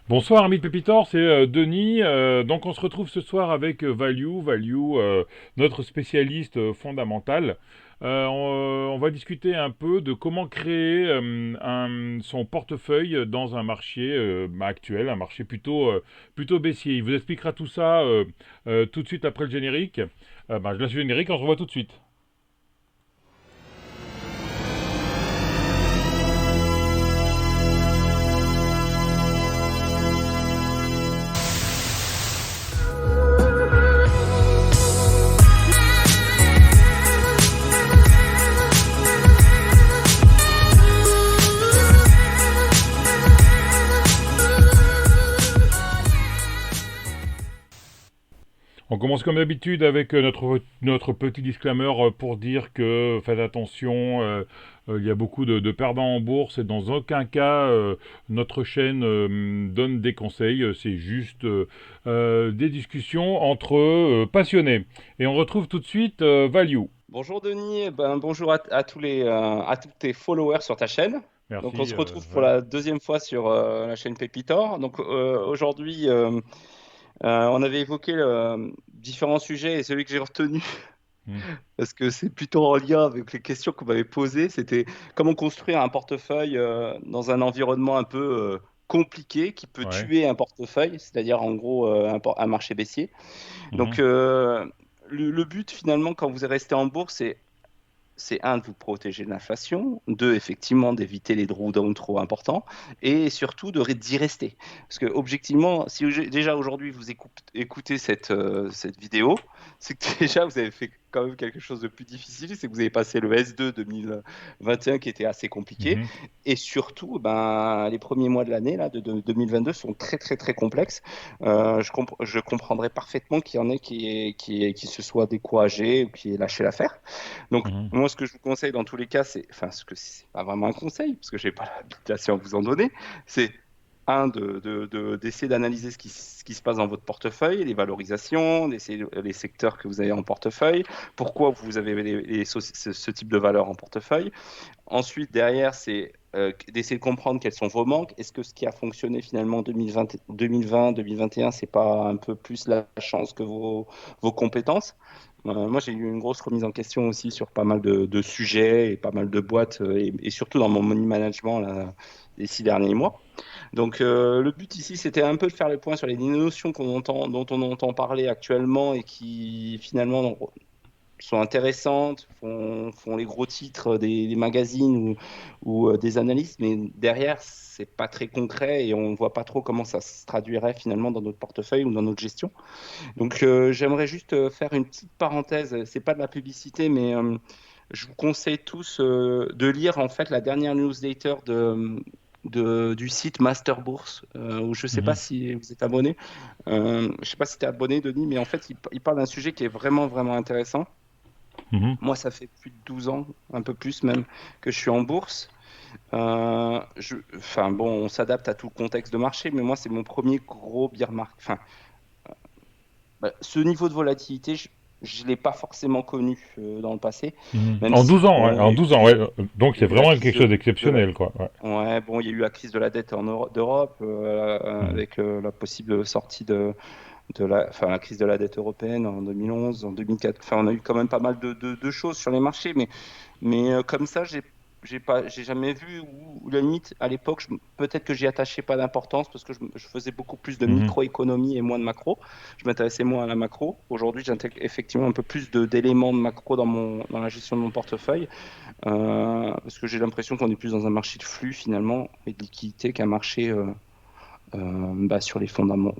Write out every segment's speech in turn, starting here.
Bonsoir, ami de Pépitor, c'est Denis. Donc on se retrouve ce soir avec Value, notre spécialiste fondamental. On va discuter un peu de comment créer son portefeuille dans un marché actuel, un marché plutôt baissier. Il vous expliquera tout ça tout de suite après le générique. Je laisse le générique, on se revoit tout de suite. On commence comme d'habitude avec notre petit disclaimer pour dire que faites attention, il y a beaucoup de perdants en bourse et dans aucun cas notre chaîne donne des conseils, c'est juste des discussions entre passionnés. Et on retrouve tout de suite Value. Bonjour Denis, bonjour à tous tes followers sur ta chaîne. Donc on Merci. se retrouve pour la deuxième fois sur la chaîne Pépitor. Donc aujourd'hui, on avait évoqué différents sujets et celui que j'ai retenu, Hmm. parce que c'est plutôt en lien avec les questions qu'on m'avait posées, c'était comment construire un portefeuille dans un environnement un peu compliqué qui peut Ouais. tuer un portefeuille, c'est-à-dire en gros un marché baissier. Donc Mhm. le but finalement quand vous restez en bourse, c'est un, de vous protéger de l'inflation, deux, effectivement, d'éviter les drawdowns trop importants, et surtout d'y rester. Parce que, objectivement, si déjà aujourd'hui vous écoutez cette vidéo, c'est que déjà vous avez fait quand même quelque chose de plus difficile, c'est que vous avez passé le S2 2021 qui était assez compliqué, Mhm. et surtout, les premiers mois de l'année, là, de 2022, sont très, très, très complexes. Je comprendrais parfaitement qu'il y en ait qui se soient découragés ou qui aient lâché l'affaire. Donc, Mhm. moi, ce que je vous conseille dans tous les cas, ce que c'est pas vraiment un conseil, parce que j'ai pas l'habilitation à vous en donner, c'est un, d'essayer d'analyser ce qui se passe dans votre portefeuille, les valorisations, d'essayer les secteurs que vous avez en portefeuille, pourquoi vous avez ce type de valeur en portefeuille. Ensuite, derrière, c'est d'essayer de comprendre quels sont vos manques. Est-ce que ce qui a fonctionné finalement en 2020, 2021, c'est pas un peu plus la chance que vos compétences? Moi, j'ai eu une grosse remise en question aussi sur pas mal de sujets et pas mal de boîtes, et surtout dans mon money management là, les 6 derniers mois. Donc, le but ici, c'était un peu de faire le point sur les notions dont on entend parler actuellement et qui finalement sont intéressantes, font les gros titres des magazines ou des analystes, mais derrière, c'est pas très concret et on ne voit pas trop comment ça se traduirait finalement dans notre portefeuille ou dans notre gestion. Donc, j'aimerais juste faire une petite parenthèse. C'est pas de la publicité, mais je vous conseille tous de lire en fait la dernière newsletter du site Master Bourse, où je ne sais pas Mhm. si vous êtes abonné. Je ne sais pas si tu es abonné, Denis, mais en fait, il parle d'un sujet qui est vraiment, vraiment intéressant. Mhm. Moi, ça fait plus de 12 ans, un peu plus même, que je suis en bourse. Enfin, bon, on s'adapte à tout le contexte de marché, mais moi, c'est mon premier gros bear market. Enfin, ce niveau de volatilité, je ne l'ai pas forcément connu dans le passé, Mhm. même En si, 12 ans, ouais, bon, en 12 ans, ouais. Donc il y c'est a eu la vraiment crise quelque chose de la, d'exceptionnel, quoi. Ouais. ouais, bon, il y a eu la crise de la dette d'Europe, Mhm. avec la possible sortie enfin, la crise de la dette européenne en 2011, en 2004. Enfin, on a eu quand même pas mal de choses sur les marchés, mais comme ça, j'ai jamais vu où la limite, à l'époque, peut-être que j'y attachais pas d'importance parce que je faisais beaucoup plus de Mhm. microéconomie et moins de macro. Je m'intéressais moins à la macro. Aujourd'hui, j'intègre effectivement un peu plus d'éléments de macro dans la gestion de mon portefeuille, parce que j'ai l'impression qu'on est plus dans un marché de flux finalement et de liquidité qu'un marché sur les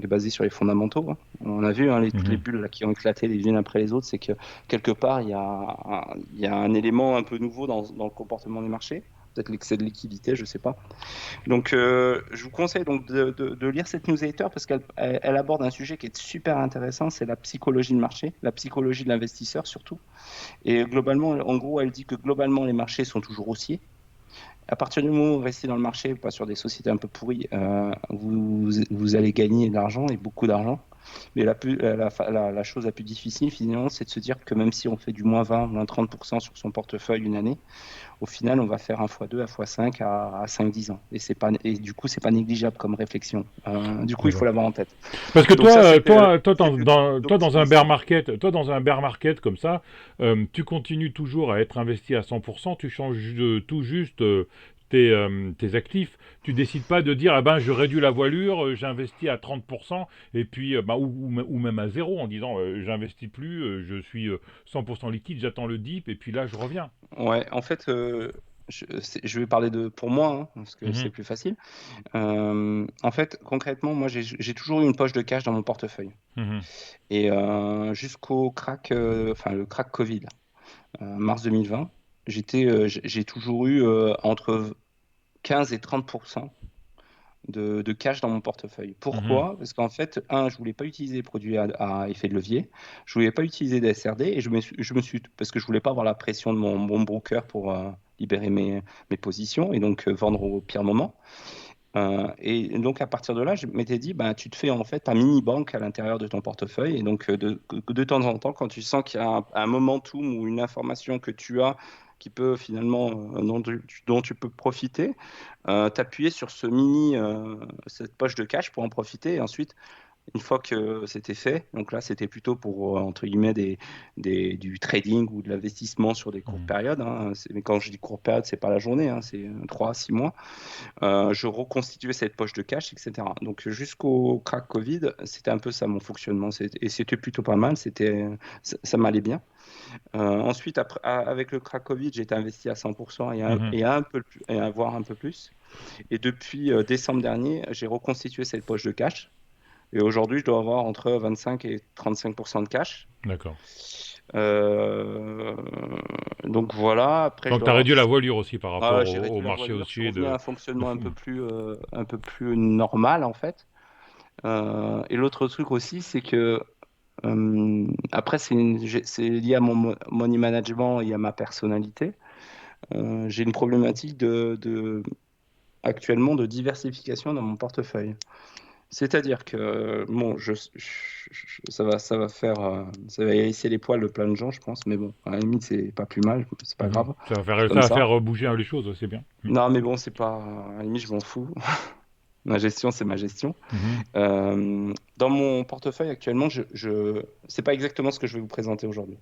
basé sur les fondamentaux, hein. On a vu, hein, toutes les Mhm. bulles là, qui ont éclaté les unes après les autres, c'est que quelque part, il y a un élément un peu nouveau dans le comportement des marchés. Peut-être l'excès de liquidité, je ne sais pas. Donc, je vous conseille donc de lire cette newsletter parce qu'elle aborde un sujet qui est super intéressant, c'est la psychologie de marché, la psychologie de l'investisseur surtout. Et globalement, en gros, elle dit que globalement, les marchés sont toujours haussiers. À partir du moment où vous restez dans le marché, pas sur des sociétés un peu pourries, vous allez gagner de l'argent et beaucoup d'argent. Mais la chose la plus difficile, finalement, c'est de se dire que même si on fait du moins 20, moins 30% sur son portefeuille une année, au final, on va faire un x2, un x5 à 5-10 ans. Et du coup, c'est pas négligeable comme réflexion. Du coup, il faut D'accord. l'avoir en tête. Parce que Donc ça, toi, c'était dans un bear d'optimisme. market, comme ça, tu continues toujours à être investi à 100%, tu changes tout juste tes actifs. Tu décides pas de dire, ah ben, je réduis la voilure, j'investis à 30%, et puis, ou même à zéro, en disant, j'investis plus, je suis 100% liquide, j'attends le dip, et puis là, je reviens. Ouais, en fait, je vais parler de pour moi, hein, parce que c'est Mhm, plus facile. En fait, concrètement, moi, j'ai toujours eu une poche de cash dans mon portefeuille. mhm, Et jusqu'au crack, enfin le crack Covid, mars 2020, j'ai toujours eu entre 15 et 30% de cash dans mon portefeuille. mhm, Pourquoi? Parce qu'en fait, je voulais pas utiliser les produits à effet de levier, je voulais pas utiliser des SRD et parce que je voulais pas avoir la pression de mon broker pour libérer mes positions et donc vendre au pire moment. Et donc à partir de là, je m'étais dit, ben, tu te fais en fait un mini banque à l'intérieur de ton portefeuille. Et donc de temps en temps, quand tu sens qu'il y a un momentum ou une information que tu as qui peut finalement, dont tu peux profiter, t'appuyer sur cette poche de cash pour en profiter. Et ensuite, une fois que c'était fait, donc là c'était plutôt pour entre guillemets du trading ou de l'investissement sur des courtes mhm, périodes, hein. Mais quand je dis courte période, c'est pas la journée, hein, c'est 3 à 6 mois. Je reconstituais cette poche de cash, etc. Donc jusqu'au crack Covid, c'était un peu ça mon fonctionnement. Et c'était plutôt pas mal, ça m'allait bien. Ensuite, avec le crack Covid, j'étais investi à 100% mhm. voire un peu plus. Et depuis décembre dernier, j'ai reconstitué cette poche de cash. Et aujourd'hui, je dois avoir entre 25 et 35% de cash. D'accord. Euh, donc voilà, après je Donc, dois tu as avoir réduit la voilure aussi par rapport j'ai au réduit la marché voilure, je suis haussier revenu à un de fonctionnement fou. un peu plus normal en fait. Et l'autre truc aussi, c'est que après c'est lié à mon money management et à ma personnalité. J'ai une problématique actuellement de diversification dans mon portefeuille. C'est-à-dire que bon, ça va hérisser les poils de plein de gens, je pense, mais bon, à la limite c'est pas plus mal, c'est pas Mhm. grave, c'est Ça comme va ça. faire bouger les choses, c'est bien. Mhm. Non, mais bon, c'est pas, à la limite je m'en fous. Ma gestion, c'est ma gestion. Mhm. Dans mon portefeuille actuellement, c'est pas exactement ce que je vais vous présenter aujourd'hui.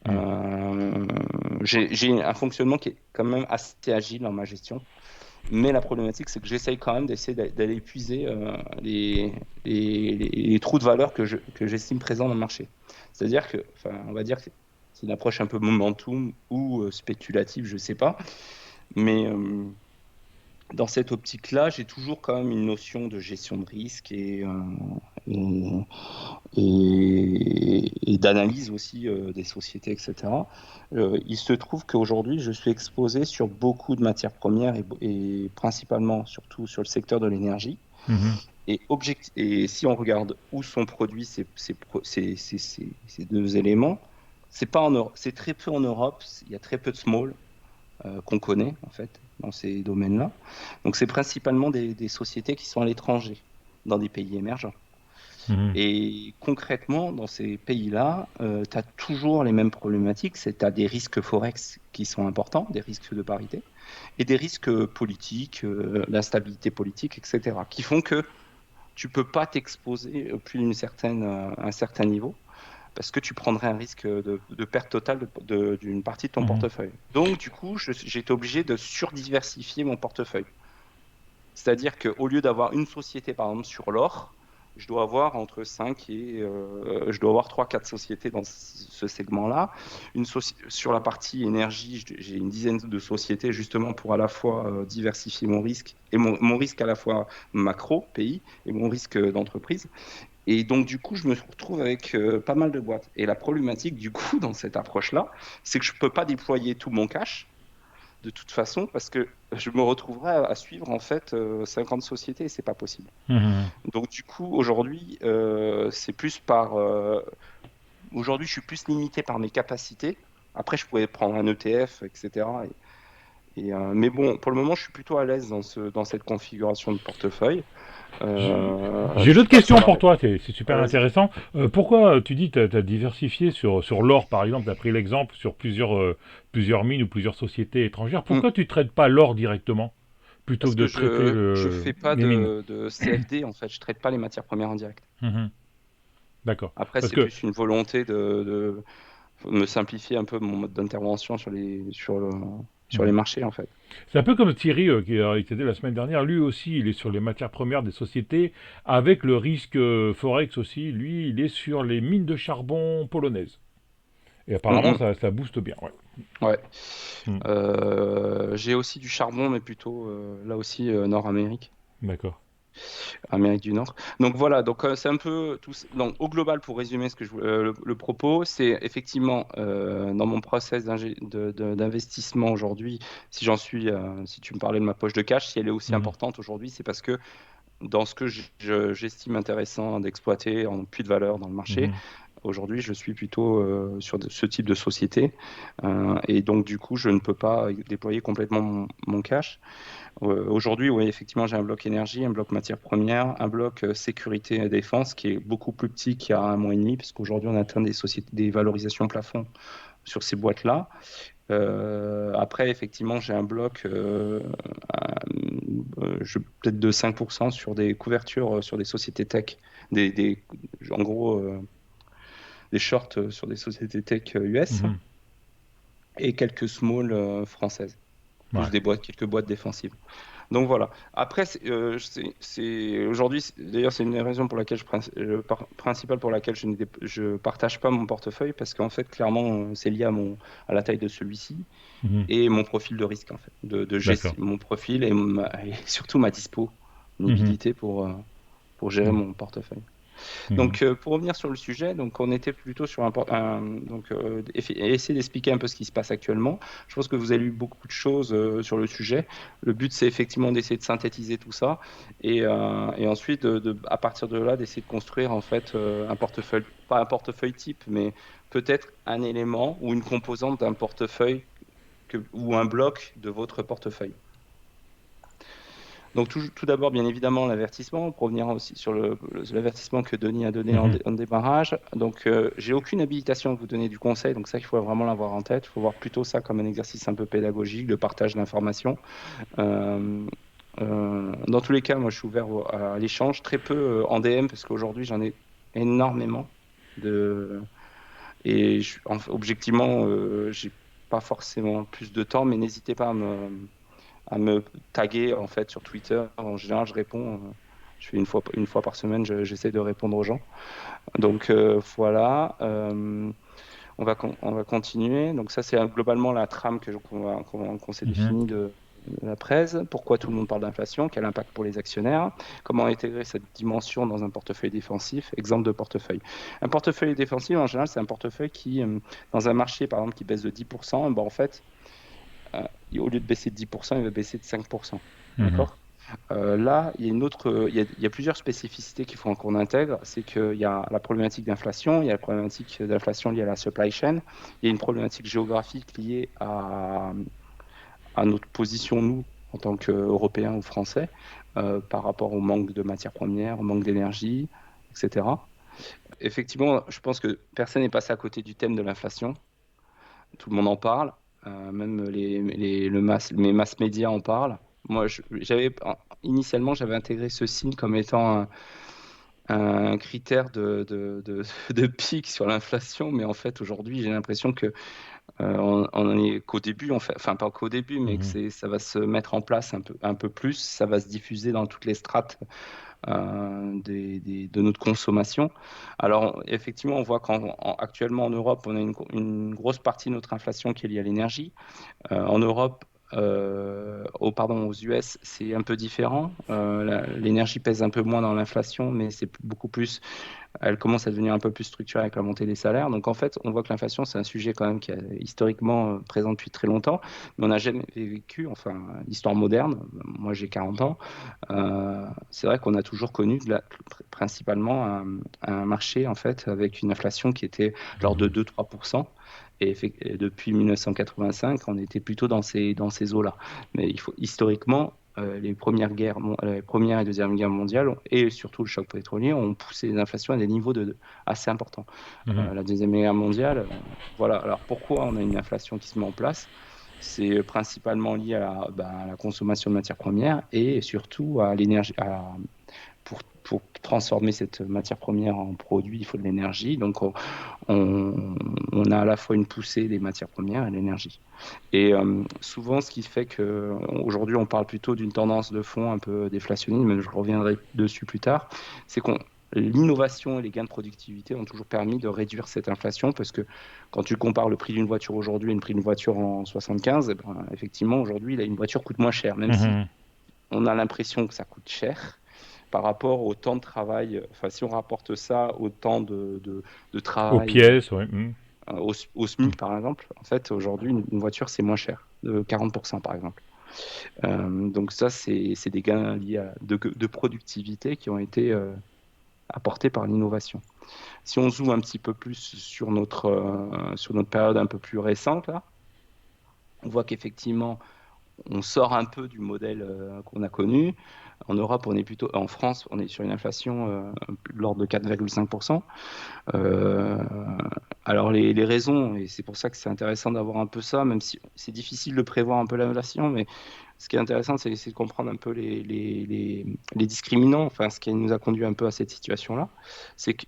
Mhm. Euh, j'ai un fonctionnement qui est quand même assez agile dans ma gestion, mais la problématique, c'est que j'essaye quand même d'aller épuiser les trous de valeur que j'estime présents dans le marché. C'est-à-dire que, enfin, on va dire que c'est une approche un peu momentum ou spéculative, je sais pas, mais dans cette optique-là, j'ai toujours quand même une notion de gestion de risque et, et d'analyse aussi des sociétés, etc. Il se trouve qu'aujourd'hui, je suis exposé sur beaucoup de matières premières et principalement, surtout sur le secteur de l'énergie. Mhm. Et si on regarde où sont produits ces deux éléments, c'est très peu en Europe, il y a très peu de small qu'on connaît en fait dans ces domaines-là. Donc c'est principalement des sociétés qui sont à l'étranger, dans des pays émergents. Mhm. Et concrètement, dans ces pays-là, tu as toujours les mêmes problématiques, c'est tu as des risques forex qui sont importants, des risques de parité, et des risques politiques, l'instabilité politique, etc., qui font que tu peux pas t'exposer plus un certain niveau parce que tu prendrais un risque de perte totale d'une partie de ton Mhm. portefeuille. Donc, du coup, j'ai été obligé de surdiversifier mon portefeuille. C'est-à-dire qu'au lieu d'avoir une société, par exemple, sur l'or, je dois avoir entre 5 et je dois avoir 3-4 sociétés dans ce segment-là. Sur la partie énergie, j'ai une dizaine de sociétés justement pour à la fois diversifier mon risque et mon risque à la fois macro, pays, et mon risque d'entreprise. Et donc, du coup, je me retrouve avec pas mal de boîtes. Et la problématique, du coup, dans cette approche-là, c'est que je ne peux pas déployer tout mon cash de toute façon parce que je me retrouverai à suivre en fait 50 sociétés et c'est pas possible. Mhm. Donc, du coup, aujourd'hui, aujourd'hui, je suis plus limité par mes capacités. Après, je pourrais prendre un ETF, etc. Mais bon, pour le moment, je suis plutôt à l'aise dans cette configuration de portefeuille. J'ai Je une suis autre pas sur question la. pour toi, c'est super Vas-y. intéressant. Pourquoi tu dis que tu as diversifié sur l'or, par exemple, tu as pris l'exemple sur plusieurs mines ou plusieurs sociétés étrangères. Hmm. Pourquoi tu ne traites pas l'or directement plutôt Parce que de que traiter je fais pas les mines? de CFD, en fait. Je traite pas les matières premières en direct. Mhm. D'accord. Après, Parce c'est que plus une volonté de me simplifier un peu mon mode d'intervention sur les mhm. marchés, en fait. C'est un peu comme Thierry qui était la semaine dernière. Lui aussi, il est sur les matières premières des sociétés avec le risque Forex aussi. Lui, il est sur les mines de charbon polonaises. Et Hmm, apparemment, hmm. ça booste bien. Ouais. Ouais. Mhm. J'ai aussi du charbon, mais plutôt là aussi Nord-Amérique. D'accord. Amérique du Nord. Donc voilà, donc c'est un peu tout. Donc au global, pour résumer ce que le propos, c'est effectivement dans mon process d'investissement aujourd'hui, si tu me parlais de ma poche de cash, si elle est aussi Mhm. importante aujourd'hui, c'est parce que dans ce que j'estime intéressant d'exploiter en plus de valeur dans le marché, Mhm. aujourd'hui, je suis plutôt sur ce type de société. Et donc, du coup, je ne peux pas déployer complètement mon cash. Aujourd'hui, oui, effectivement, j'ai un bloc énergie, un bloc matières premières, un bloc sécurité et défense qui est beaucoup plus petit qu'il y a un mois et demi, parce qu'aujourd'hui, on atteint des valorisations plafond sur ces boîtes-là. Après, effectivement, j'ai un bloc peut-être de 5% sur des couvertures sur des sociétés tech, en gros, des shorts sur des sociétés tech US Mhm. et quelques small françaises, plus Ouais. des boîtes, quelques boîtes défensives. Donc voilà. Après, aujourd'hui, d'ailleurs, c'est une des raisons pour laquelle principale pour laquelle je partage pas mon portefeuille parce qu'en fait, clairement, c'est lié à la taille de celui-ci Mhm. et mon profil de risque en fait, de D'accord. gestion, mon profil et surtout ma Mhm. disponibilité pour gérer Mhm. mon portefeuille. Mhm. Donc, pour revenir sur le sujet, donc on était plutôt sur essayer d'expliquer un peu ce qui se passe actuellement. Je pense que vous avez lu beaucoup de choses sur le sujet. Le but, c'est effectivement d'essayer de synthétiser tout ça et ensuite, à partir de là, d'essayer de construire en fait un portefeuille, pas un portefeuille type, mais peut-être un élément ou une composante d'un portefeuille ou un bloc de votre portefeuille. Donc tout d'abord, bien évidemment, l'avertissement, pour revenir aussi sur l'avertissement que Denis a donné Mhm. en démarrage. Donc, j'ai aucune habilitation à vous donner du conseil, donc ça, il faut vraiment l'avoir en tête. Il faut voir plutôt ça comme un exercice un peu pédagogique, de partage d'informations. Euh, dans tous les cas, moi, je suis ouvert à l'échange, très peu en DM, parce qu'aujourd'hui, j'en ai énormément de... Objectivement, j'ai pas forcément plus de temps, mais n'hésitez pas à me taguer en fait sur Twitter. En général, je réponds. Je fais une fois par semaine, j'essaie de répondre aux gens. Donc voilà, on va continuer. Donc ça, c'est globalement la trame qu'on s'est Mhm. définie de la presse. Pourquoi tout le monde parle d'inflation? Quel impact pour les actionnaires? Comment intégrer cette dimension dans un portefeuille défensif? Exemple de portefeuille. Un portefeuille défensif, en général, c'est un portefeuille qui, dans un marché, par exemple, qui baisse de 10%, ben, en fait, euh, au lieu de baisser de 10%, il va baisser de 5%. Mhm. D'accord? Là, il y a plusieurs spécificités qu'il faut qu'on intègre. C'est qu'il y a la problématique d'inflation, il y a la problématique d'inflation liée à la supply chain, il y a une problématique géographique liée à notre position, nous, en tant qu'Européens ou Français, par rapport au manque de matières premières, au manque d'énergie, etc. Effectivement, je pense que personne n'est passé à côté du thème de l'inflation. Tout le monde en parle, même mes mass médias en parlent. Moi, initialement, j'avais intégré ce signe comme étant un critère de pic sur l'inflation, mais en fait, aujourd'hui, j'ai l'impression que on en est qu'au début, en fait, enfin pas qu'au début, mais que Mhm. ça va se mettre en place un peu plus, ça va se diffuser dans toutes les strates de notre consommation. Alors, effectivement, on voit qu'actuellement en Europe, on a une grosse partie de notre inflation qui est liée à l'énergie. En Europe, aux US, c'est un peu différent. L'énergie pèse un peu moins dans l'inflation, mais c'est beaucoup plus elle commence à devenir un peu plus structurée avec la montée des salaires. Donc en fait, on voit que l'inflation, c'est un sujet quand même qui est historiquement présent depuis très longtemps, mais on n'a jamais vécu, enfin, l'histoire moderne, moi j'ai 40 ans, c'est vrai qu'on a toujours connu principalement un marché en fait avec une inflation qui était de l'ordre de Mhm. 2-3%. Et depuis 1985, on était plutôt dans ces eaux-là. Mais historiquement, les premières et deuxième guerres mondiales, et surtout le choc pétrolier, ont poussé les inflations à des niveaux assez importants. Mhm. La deuxième guerre mondiale, voilà. Alors pourquoi on a une inflation qui se met en place? C'est principalement lié à la consommation de matières premières et surtout à l'énergie, pour transformer cette matière première en produit, il faut de l'énergie. Donc, on a à la fois une poussée des matières premières et l'énergie. Et souvent, ce qui fait qu'aujourd'hui, on parle plutôt d'une tendance de fond un peu déflationniste, mais je reviendrai dessus plus tard, c'est qu'on l'innovation et les gains de productivité ont toujours permis de réduire cette inflation parce que quand tu compares le prix d'une voiture aujourd'hui et le prix d'une voiture en 75, eh ben, effectivement, aujourd'hui, une voiture coûte moins cher, même si Mhm. on a l'impression que ça coûte cher par rapport au temps de travail. Enfin, si on rapporte ça au temps de Aux travail, pièces, oui. Mhm. au SMIC par exemple, en fait, aujourd'hui, une voiture, c'est moins cher, de 40% par exemple. Donc ça, c'est des gains liés de productivité qui ont été apportés par l'innovation. Si on zoome un petit peu plus sur notre période un peu plus récente, là, on voit qu'effectivement, on sort un peu du modèle qu'on a connu. En Europe, en France, on est sur une inflation de l'ordre de 4,5%. Euh, alors les raisons, et c'est pour ça que c'est intéressant d'avoir un peu ça, même si c'est difficile de prévoir un peu l'inflation, mais ce qui est intéressant, c'est d'essayer de comprendre un peu les discriminants, enfin ce qui nous a conduit un peu à cette situation-là. C'est que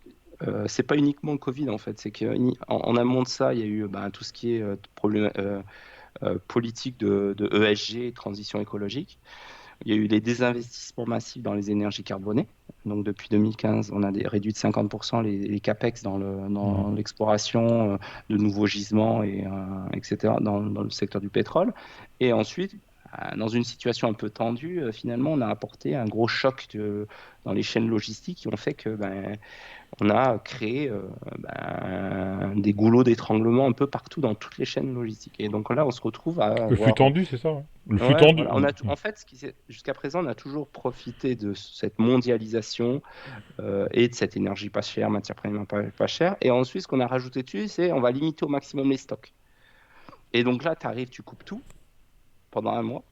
c'est pas uniquement le Covid en fait, c'est qu'en amont de ça, il y a eu tout ce qui est problème politique de ESG, transition écologique. Il y a eu les désinvestissements massifs dans les énergies carbonées. Donc depuis 2015, on a réduit de 50% les capex Mhm. dans l'exploration de nouveaux gisements etc. Dans le secteur du pétrole. Et ensuite, dans une situation un peu tendue, finalement, on a apporté un gros choc dans les chaînes logistiques qui ont fait que on a créé des goulots d'étranglement un peu partout dans toutes les chaînes logistiques. Et donc là, on se retrouve à Le flux avoir tendu, c'est ça, ouais. Le flux ouais, tendu. voilà. En fait, jusqu'à présent, on a toujours profité de cette mondialisation et de cette énergie pas chère, matière première pas chère. Et ensuite, ce qu'on a rajouté dessus, c'est on va limiter au maximum les stocks. Et donc là, tu arrives, tu coupes tout pendant un mois.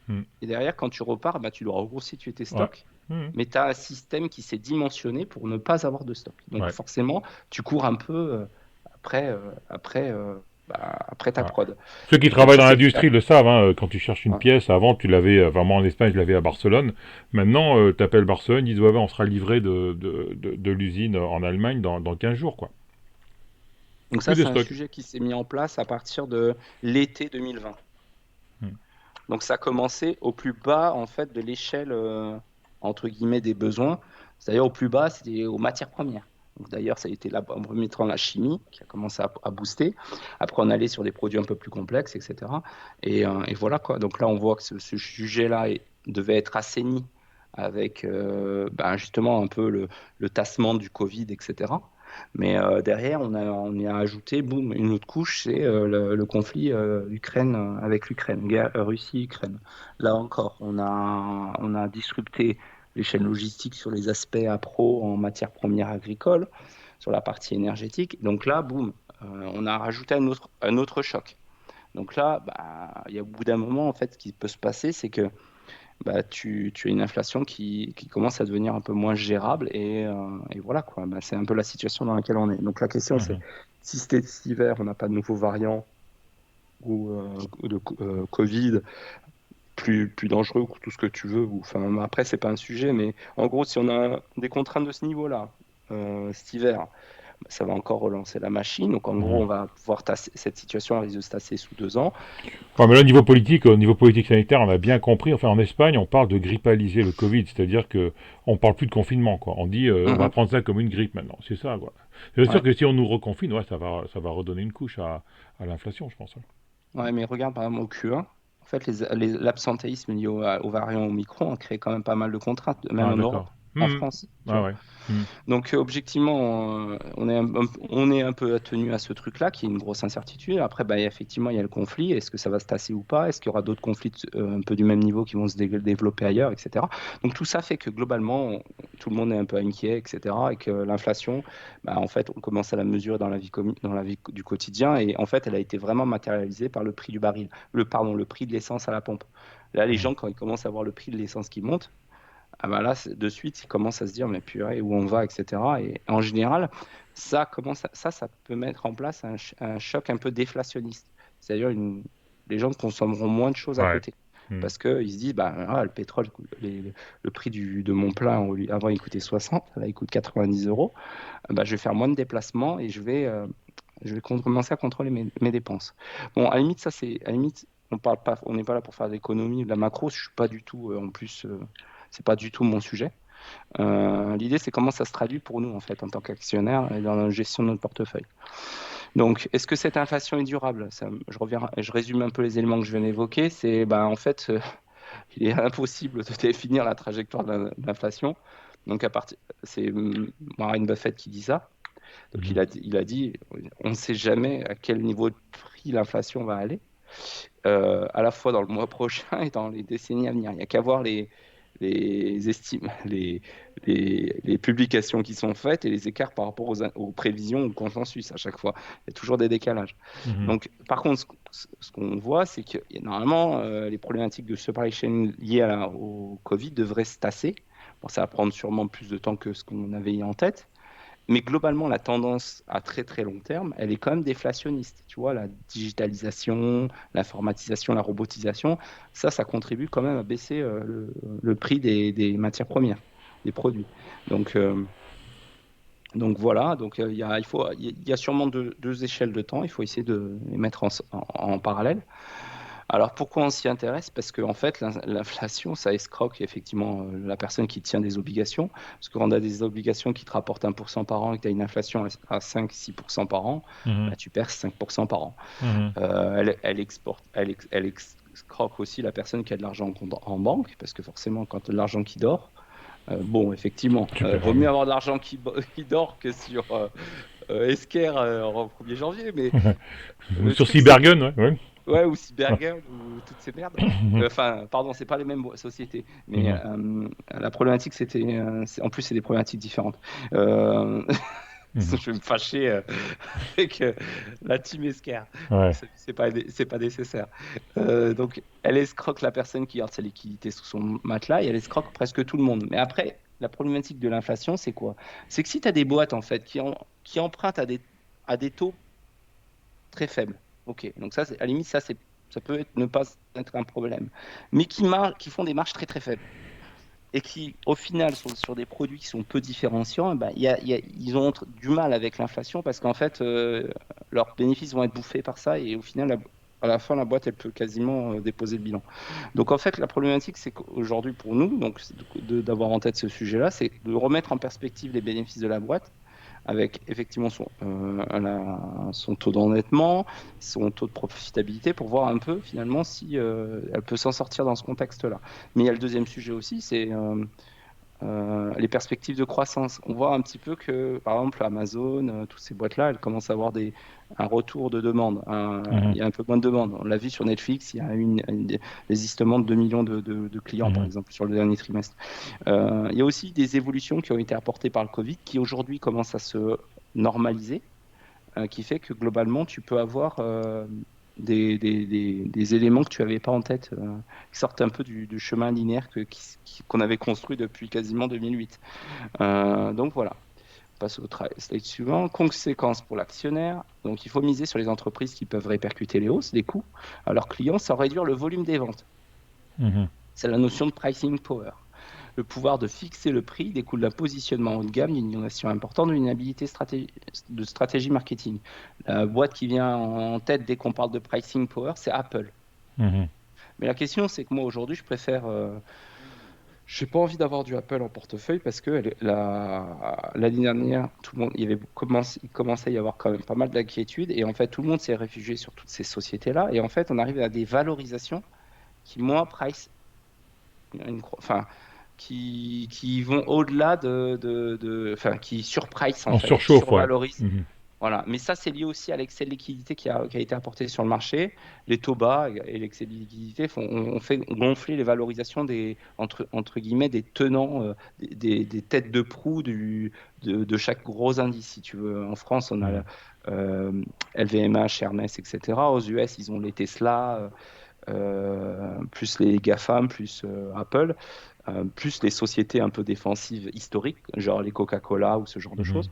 Mhm. Et derrière, quand tu repars, tu dois reconstituer tes Ouais. stocks. Mhm. Mais tu as un système qui s'est dimensionné pour ne pas avoir de stock. Donc Ouais. forcément, tu cours un peu après, après ta Ouais. prod. Ceux qui Donc travaillent ça, dans c'est l'industrie le savent, hein, quand tu cherches une ouais. pièce, avant tu l'avais, enfin moi en Espagne je l'avais à Barcelone, maintenant tu appelles Barcelone, ils disent ouais, on sera livré de l'usine en Allemagne dans 15 jours quoi. Donc Plus ça, de c'est un stock. sujet qui s'est mis en place à partir de l'été 2020. Hmm. Donc ça a commencé au plus bas en fait de l'échelle entre guillemets des besoins, c'est-à-dire au plus bas, c'était aux matières premières. Donc d'ailleurs, ça a été là en premier temps la chimie qui a commencé à booster. Après, on allait sur des produits un peu plus complexes, etc. Et voilà quoi. Donc là, on voit que ce sujet-là devait être assaini avec justement un peu le tassement du Covid, etc. Mais derrière, on y a ajouté, boum, une autre couche, c'est le conflit Ukraine avec l'Ukraine, guerre Russie-Ukraine. Là encore, on a disrupté les chaînes logistiques sur les aspects appro en matière première agricole, sur la partie énergétique. Donc là, boum, on a rajouté un autre choc. Donc là, il y a au bout d'un moment, en fait, ce qui peut se passer, c'est que tu as une inflation qui commence à devenir un peu moins gérable et voilà quoi. C'est un peu la situation dans laquelle on est. Donc la question c'est Mhm. si cet hiver on n'a pas de nouveaux variants ou de Covid plus dangereux ou tout ce que tu veux, enfin après c'est pas un sujet, mais en gros si on a des contraintes de ce niveau-là cet hiver, ça va encore relancer la machine. Donc en gros Mhm. on va pouvoir cette situation risque de se tasser sous 2 ans. Ouais, mais là, au niveau politique sanitaire, on a bien compris. Enfin, en Espagne, on parle de grippaliser le Covid, c'est-à-dire que on parle plus de confinement, quoi. On dit, on va Mhm. prendre ça comme une grippe maintenant. C'est ça, quoi. C'est sûr Ouais. que si on nous reconfine, ouais, ça va redonner une couche à l'inflation, je pense, hein. Ouais, mais regarde par exemple au Q1, en fait, l'absentéisme lié au variant Omicron a créé quand même pas mal de contraintes, même Ah, en Europe. d'accord. en Mhm. France, tu Ah vois. ouais. Mhm. Donc, objectivement, on est un peu tenu à ce truc-là, qui est une grosse incertitude. Après, bah, effectivement, il y a le conflit. Est-ce que ça va se tasser ou pas? Est-ce qu'il y aura d'autres conflits un peu du même niveau qui vont se développer ailleurs, etc. Donc, tout ça fait que globalement, tout le monde est un peu inquiet, etc. Et que l'inflation, bah, en fait, on commence à la mesurer dans la vie du quotidien. Et en fait, elle a été vraiment matérialisée par le prix du baril, le prix de l'essence à la pompe. Là, les Mhm. gens, quand ils commencent à voir le prix de l'essence qui monte, ah bah là, de suite, ils commencent à se dire, mais purée, où on va, etc. Et en général, ça peut mettre en place un choc un peu déflationniste. C'est-à-dire, les gens consommeront moins de choses à Ouais. côté. Mhm. Parce qu'ils se disent, bah, le pétrole, le prix de mon plein, avant, il coûtait 60, là, il coûte 90 euros. Bah, je vais faire moins de déplacements et je vais commencer à contrôler mes dépenses. Bon, à la limite, à la limite, on n'est pas là pour faire de l'économie, de la macro, je suis pas du tout, en plus, c'est pas du tout mon sujet. L'idée, c'est comment ça se traduit pour nous, en fait, en tant qu'actionnaire et dans la gestion de notre portefeuille. Donc, est-ce que cette inflation est durable? Je résume un peu les éléments que je viens d'évoquer. C'est, bah, en fait, il est impossible de définir la trajectoire de l'inflation. Donc, c'est Warren Buffett qui dit ça. Donc, Mhm. il a dit, on ne sait jamais à quel niveau de prix l'inflation va aller, à la fois dans le mois prochain et dans les décennies à venir. Il n'y a qu'à voir les estimes, les publications qui sont faites et les écarts par rapport aux prévisions, au consensus à chaque fois. Il y a toujours des décalages. Mhm. Donc, par contre, ce qu'on voit, c'est que normalement, les problématiques de supply chain liées au Covid devraient se tasser. Bon, ça va prendre sûrement plus de temps que ce qu'on avait en tête. Mais globalement, la tendance à très très long terme, elle est quand même déflationniste. Tu vois, la digitalisation, l'informatisation, la robotisation, ça contribue quand même à baisser le prix des matières premières, des produits. Donc, euh, donc voilà, il y a sûrement deux échelles de temps, il faut essayer de les mettre en parallèle. Alors pourquoi on s'y intéresse? Parce qu'en fait, l'inflation, ça escroque effectivement la personne qui tient des obligations. Parce que quand on a des obligations qui te rapportent 1% par an et que tu as une inflation à 5-6% par an, Mhm. bah, tu perds 5% par an. Mhm. Elle escroque aussi la personne qui a de l'argent en banque, parce que forcément, quand tu as de l'argent qui dort, bon, effectivement, Tu perds. vaut mieux avoir de l'argent qui dort que sur Esker en 1er janvier. Mais Ou le sur truc, c'est que Cybergun, ouais. Ouais. ouais, ou Cybergun, ou toutes ces merdes. Enfin, pardon, c'est pas les mêmes sociétés. Mais Mhm. la problématique, en plus, c'est des problématiques différentes. Euh, Mhm. je vais me fâcher avec la team Esker. Ouais. C'est pas nécessaire. Donc, elle escroque la personne qui garde sa liquidité sous son matelas et elle escroque presque tout le monde. Mais après, la problématique de l'inflation, c'est quoi? C'est que si tu as des boîtes, en fait, qui empruntent à des taux très faible. Ok, donc ça, à la limite, ça peut ne pas être un problème. Mais qui font des marges très très faibles et qui, au final, sont sur des produits qui sont peu différenciants, eh ben, ils ont du mal avec l'inflation parce qu'en fait, leurs bénéfices vont être bouffés par ça et au final, à la fin, la boîte, elle peut quasiment déposer le bilan. Donc en fait, la problématique, c'est qu'aujourd'hui, pour nous, donc, c'est d'avoir en tête ce sujet-là, c'est de remettre en perspective les bénéfices de la boîte avec effectivement son taux d'endettement, son taux de profitabilité, pour voir un peu finalement si elle peut s'en sortir dans ce contexte-là. Mais il y a le deuxième sujet aussi, c'est les perspectives de croissance. On voit un petit peu que, par exemple, Amazon, toutes ces boîtes-là, elles commencent à avoir un retour de demande. Il Mhm. y a un peu moins de demande. On l'a vu sur Netflix, il y a eu des désistements de 2 millions de clients, par Mhm. exemple, sur le dernier trimestre. Il y a aussi des évolutions qui ont été apportées par le Covid, qui aujourd'hui commencent à se normaliser, qui fait que globalement, tu peux avoir des éléments que tu n'avais pas en tête, qui sortent un peu du chemin linéaire qu'on avait construit depuis quasiment 2008. Donc voilà, on passe au slide suivant. Conséquences pour l'actionnaire. Donc il faut miser sur les entreprises qui peuvent répercuter les hausses des coûts à leurs clients sans réduire le volume des ventes. Mhm. C'est la notion de pricing power. Le pouvoir de fixer le prix découle d'un positionnement haut de gamme, d'une innovation importante, d'une habilité de stratégie marketing. La boîte qui vient en tête dès qu'on parle de pricing power, c'est Apple. Mhm. Mais la question, c'est que moi, aujourd'hui, je préfère. Je n'ai pas envie d'avoir du Apple en portefeuille parce que l'année dernière, tout le monde, il commençait à y avoir quand même pas mal d'inquiétudes et en fait, tout le monde s'est réfugié sur toutes ces sociétés-là et en fait, on arrive à des valorisations qui, moi, price, enfin, qui vont au-delà enfin, qui surprice en En fait, qui surchauffe, ouais. survalorisent. Mhm. Voilà. Mais ça, c'est lié aussi à l'excès de liquidité qui a été apporté sur le marché. Les taux bas et l'excès de liquidité ont fait gonfler les valorisations entre guillemets, des tenants, des têtes de proue de chaque gros indice, si tu veux. En France, on a Mhm. LVMH, Hermès, etc. Aux US, ils ont les Tesla, plus les GAFAM, plus Apple, plus les sociétés un peu défensives historiques, genre les Coca-Cola ou ce genre de Mhm. choses.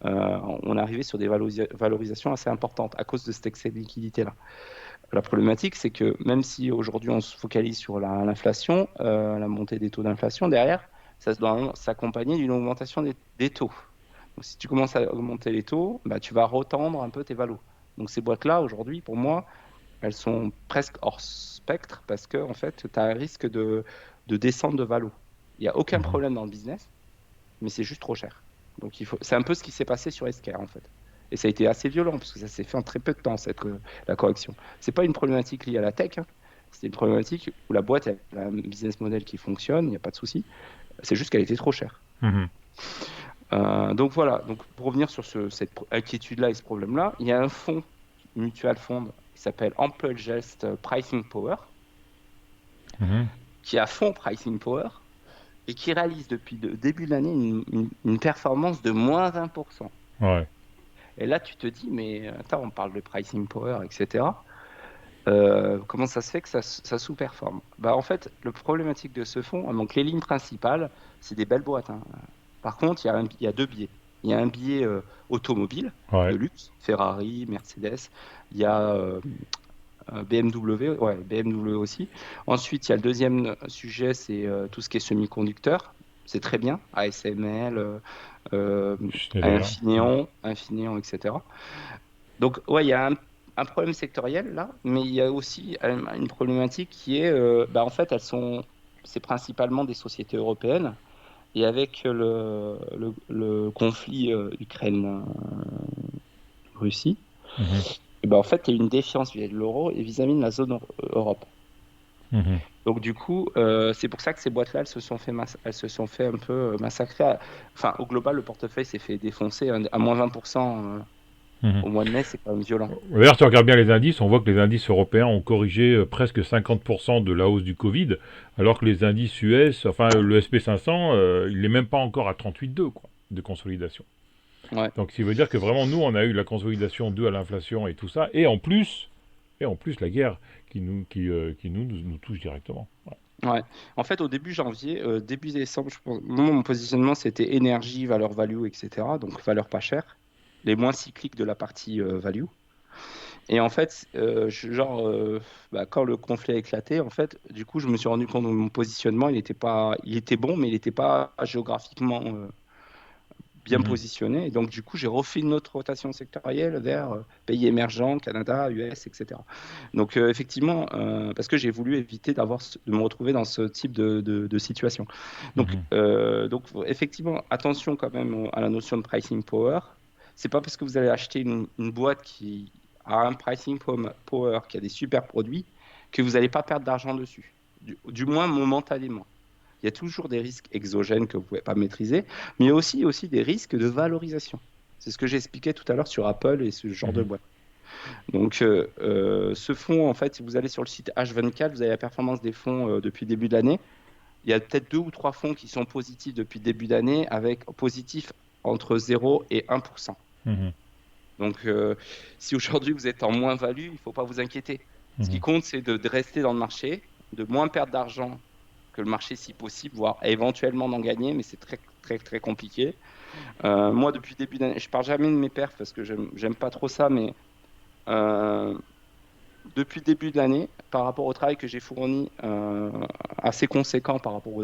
On est arrivé sur des valorisations assez importantes à cause de cet excès de liquidité-là. La problématique, c'est que même si aujourd'hui on se focalise sur l'inflation, la montée des taux d'inflation, derrière, ça doit s'accompagner d'une augmentation des taux. Donc si tu commences à augmenter les taux, bah, tu vas retendre un peu tes valos. Donc ces boîtes-là, aujourd'hui, pour moi, elles sont presque hors spectre parce que en fait, tu as un risque de descente de valo. Il n'y a aucun Mhm. problème dans le business, mais c'est juste trop cher. Donc c'est un peu ce qui s'est passé sur Esquire en fait. Et ça a été assez violent parce que ça s'est fait en très peu de temps la correction. C'est pas une problématique liée à la tech, hein. C'est une problématique où la boîte elle a un business model qui fonctionne, il n'y a pas de souci. C'est juste qu'elle était trop chère. Mhm. Donc voilà. Donc pour revenir sur cette inquiétude-là et ce problème-là, il y a un fonds mutual fund qui s'appelle Ample Gest Pricing Power, Mhm. qui a fond pricing power et qui réalise depuis le début de l'année une performance de moins 20%. Ouais. Et là, tu te dis, mais attends, on parle de pricing power, etc. Comment ça se fait que ça sous-performe? Bah, en fait, le problématique de ce fonds, donc les lignes principales, c'est des belles boîtes, hein. Par contre, il y a deux biais. Il y a un biais automobile de Ouais. luxe, Ferrari, Mercedes. Il y a BMW, ouais, BMW aussi. Ensuite, il y a le deuxième sujet, c'est tout ce qui est semi-conducteur. C'est très bien, ASML, euh, Schneider. Mhm. Infineon, etc. Donc, ouais, il y a un problème sectoriel là, mais il y a aussi une problématique qui est, bah, en fait, c'est principalement des sociétés européennes. Et avec le conflit Ukraine-Russie, Mhm. et ben, en fait, il y a une défiance vis-à-vis de l'euro et vis-à-vis de la zone Europe. Mhm. Donc du coup, c'est pour ça que ces boîtes-là, elles se sont fait un peu massacrer. Enfin, au global, le portefeuille s'est fait défoncer à moins 20% Mhm. au mois de mai, c'est quand même violent. D'ailleurs, si tu regardes bien les indices, on voit que les indices européens ont corrigé presque 50% de la hausse du Covid, alors que les indices US, enfin le SP500, il n'est même pas encore à 38,2 quoi, de consolidation. Ouais, Donc, ça veut dire que vraiment, nous, on a eu la consolidation due à l'inflation et tout ça, et en plus la guerre qui nous touche directement. Ouais. ouais. En fait, au début janvier, début décembre, je pense, moi, mon positionnement, c'était énergie, valeur value, etc. Donc valeur pas chère, les moins cycliques de la partie value. Et en fait, bah, quand le conflit a éclaté, en fait, du coup, je me suis rendu compte que mon positionnement, il était bon, mais il n'était pas géographiquement bien Mhm. positionné. Et donc, du coup, j'ai refait une autre rotation sectorielle vers pays émergents, Canada, US, etc. Donc, effectivement, parce que j'ai voulu éviter de me retrouver dans ce type de situation. Mhm. Donc, effectivement, attention quand même à la notion de pricing power. C'est pas parce que vous allez acheter une boîte qui a un power, qui a des super produits, que vous n'allez pas perdre d'argent dessus. Du moins momentanément. Il y a toujours des risques exogènes que vous ne pouvez pas maîtriser, mais il y a aussi des risques de valorisation. C'est ce que j'expliquais tout à l'heure sur Apple et ce genre de Mhm. boîte. Donc, ce fonds, en fait, si vous allez sur le site H24, vous avez la performance des fonds depuis le début de l'année. Il y a peut-être deux ou trois fonds qui sont positifs depuis le début d'année, avec positif entre 0 et 1%. Mhm. Donc, si aujourd'hui vous êtes en moins-value, il ne faut pas vous inquiéter. Ce qui Mhm. compte, c'est de rester dans le marché, de moins perdre d'argent que le marché si possible, voire éventuellement d'en gagner, mais c'est très, très, très compliqué. Moi, depuis le début d'année, je ne parle jamais de mes perfs parce que j'aime pas trop ça, mais euh, depuis le début de l'année, par rapport au travail que j'ai fourni, assez conséquent par rapport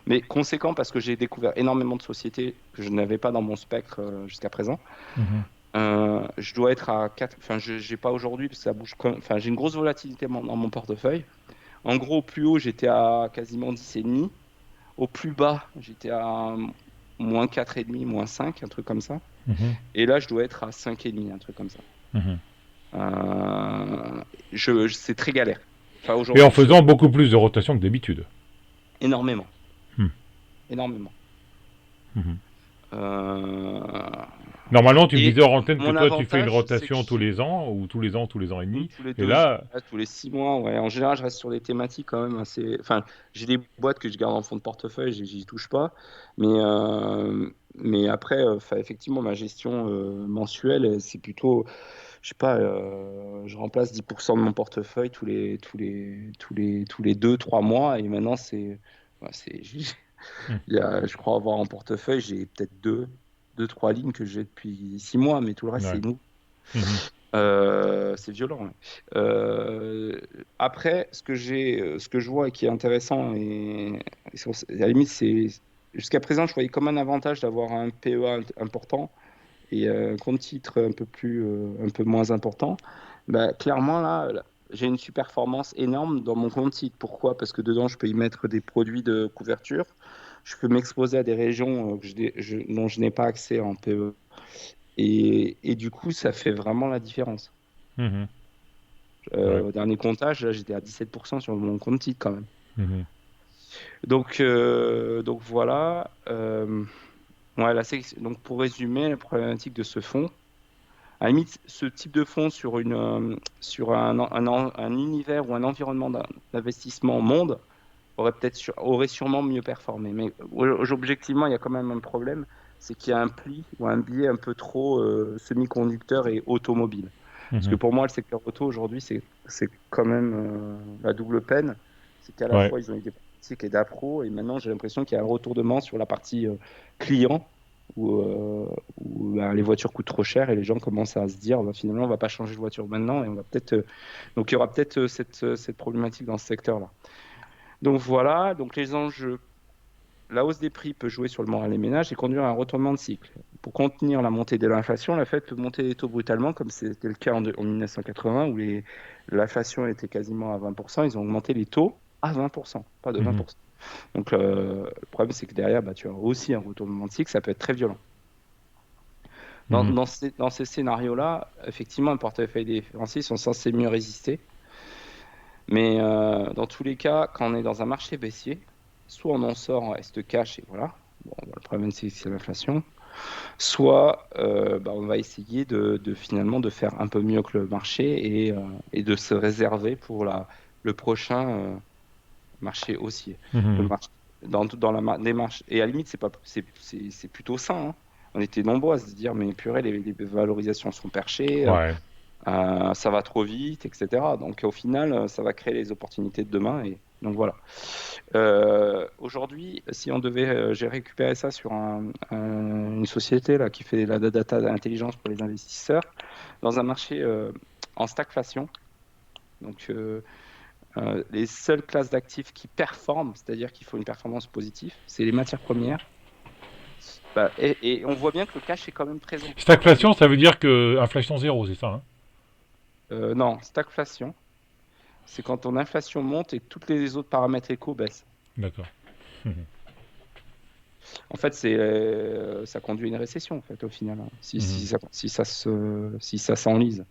mais conséquent parce que j'ai découvert énormément de sociétés que je n'avais pas dans mon spectre jusqu'à présent. Mhm. Je dois être à 4, enfin, je n'ai pas aujourd'hui parce que ça bouge, enfin, j'ai une grosse volatilité dans mon portefeuille. En gros, au plus haut, j'étais à quasiment 10,5. Au plus bas, j'étais à moins 4,5, moins 5, un truc comme ça. Mhm. Et là, je dois être à 5,5, un truc comme ça. Mhm. C'est très galère. Enfin, Et en aujourd'hui, faisant beaucoup plus de rotation que d'habitude. énormément. énormément. Mhm. Euh, Normalement, tu me Et disais hors antenne que mon toi, tu fais une avantage, c'est que rotation tous les ans, ou tous les ans et demi. tous les Et 2 ans, là, tous les 6 mois, ouais. En général, je reste sur des thématiques quand même assez. Enfin, j'ai des boîtes que je garde en fond de portefeuille, j'y touche pas. Mais après, enfin, effectivement, ma gestion mensuelle, c'est plutôt, je sais pas, je remplace 10% de mon portefeuille tous les 2, 3 mois. Et maintenant, mhm, je crois avoir en portefeuille, j'ai peut-être 3 lignes que j'ai depuis 6 mois, mais tout le reste, c'est ouais. nous. Mhm, C'est violent. Ouais. Après, ce que je vois et qui est intéressant, à la limite, c'est jusqu'à présent, je voyais comme un avantage d'avoir un PEA important et un compte titre un peu moins important. Bah, clairement, là, j'ai une super performance énorme dans mon compte titre. Pourquoi? Parce que dedans, je peux y mettre des produits de couverture. Je peux m'exposer à des régions dont je n'ai pas accès en PE. Et du coup, ça fait vraiment la différence. mhm, ouais. Au dernier comptage, là, j'étais à 17% sur mon compte titre quand même. Mhm, Donc voilà. Ouais, donc pour résumer, la problématique de ce fonds, à la limite, ce type de fonds sur un univers ou un environnement d'investissement monde aurait sûrement mieux performé. Mais objectivement, il y a quand même un problème, c'est qu'il y a un pli ou un biais un peu trop semi-conducteur et automobile. Parce que mhm, pour moi, le secteur auto aujourd'hui, c'est quand même la double peine. C'est qu'à la ouais. fois, ils ont eu des pratiques et d'appro, et maintenant, j'ai l'impression qu'il y a un retournement sur la partie client, où ben, les voitures coûtent trop cher et les gens commencent à se dire bah, finalement, on va pas changer de voiture maintenant, et on va peut-être. Donc, il y aura peut-être cette problématique dans ce secteur-là. Donc voilà, donc les enjeux. La hausse des prix peut jouer sur le moral des ménages et conduire à un retournement de cycle. Pour contenir la montée de l'inflation, la Fed peut monter les taux brutalement, comme c'était le cas en 1980, où l'inflation était quasiment à 20%. Ils ont augmenté les taux à 20%, pas de Mhm, 20%. Donc le problème, c'est que derrière, bah, tu as aussi un retournement de cycle, ça peut être très violent. mhm, Dans ces scénarios-là, effectivement, un portefeuille défensif sont censés mieux résister. Mais dans tous les cas, quand on est dans un marché baissier, soit on en sort en reste cash et voilà. Bon, bah, le problème, c'est l'inflation. Soit bah, on va essayer finalement de faire un peu mieux que le marché et de se réserver pour le prochain marché haussier. Le mhm. marché, dans la démarche. Et à la limite, c'est plutôt sain, hein. On était nombreux à se dire, mais purée, les valorisations sont perchées. Ouais. Ça va trop vite, etc. Donc au final, ça va créer les opportunités de demain. Et donc voilà. Aujourd'hui, si on devait, j'ai récupéré ça sur une société là qui fait la data intelligence pour les investisseurs dans un marché en stagflation. Donc les seules classes d'actifs qui performent, c'est-à-dire qu'il faut une performance positive, c'est les matières premières. Bah, et on voit bien que le cash est quand même présent. Stagflation, ça veut dire que inflation zéro, c'est ça, hein? Non, stagflation, c'est quand ton inflation monte et tous les autres paramètres éco baissent. D'accord. Mhm, En fait, ça conduit à une récession, en fait, au final, hein, mhm, si ça s'enlise.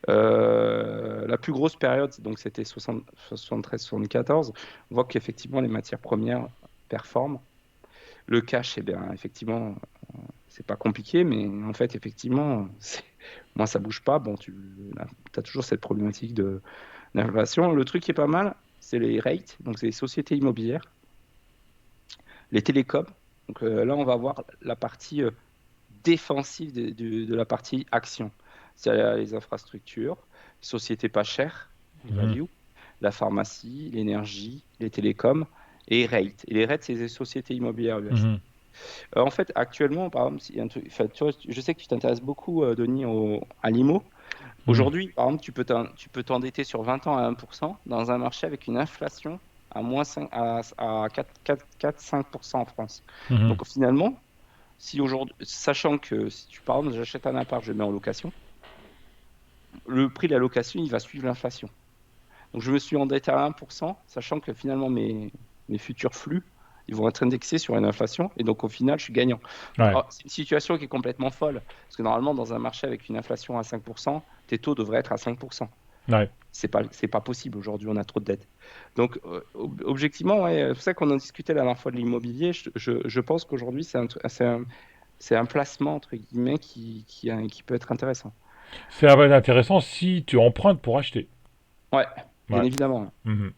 La plus grosse période, donc c'était 73-74. On voit qu'effectivement, les matières premières performent. Le cash, eh bien, effectivement, c'est pas compliqué, mais en fait, effectivement, moi, ça bouge pas. Bon, tu as toujours cette problématique d'inflation. Le truc qui est pas mal, c'est les rates, donc c'est les sociétés immobilières, les télécoms. Donc là, on va voir la partie défensive de la partie action. C'est les infrastructures, les sociétés pas chères, les mhm, value, la pharmacie, l'énergie, les télécoms et REIT. Et les REIT, c'est les sociétés immobilières US. mhm, En fait, actuellement, par exemple, enfin, tu vois, je sais que tu t'intéresses beaucoup, Denis, à l'IMO. mhm. Aujourd'hui, par exemple, tu peux t'endetter sur 20 ans à 1% dans un marché avec une inflation à moins 5, à 4-5% en France. Mhm. Donc finalement, si aujourd'hui, sachant que si tu, par exemple, j'achète un appart, je le mets en location, le prix de la location, il va suivre l'inflation. Donc je me suis endetté à 1%, sachant que finalement mes futurs flux, ils vont être indexés sur une inflation, et donc au final, je suis gagnant. Donc Ouais. c'est une situation qui est complètement folle, parce que normalement, dans un marché avec une inflation à 5%, tes taux devraient être à 5%. Ouais. C'est pas possible aujourd'hui, on a trop de dettes. Donc, objectivement, ouais, c'est pour ça qu'on en discutait la dernière fois de l'immobilier. Je pense qu'aujourd'hui, c'est un placement, entre guillemets, qui peut être intéressant. Ça va être intéressant si tu empruntes pour acheter. Ouais, bien Ouais. évidemment. Mhm.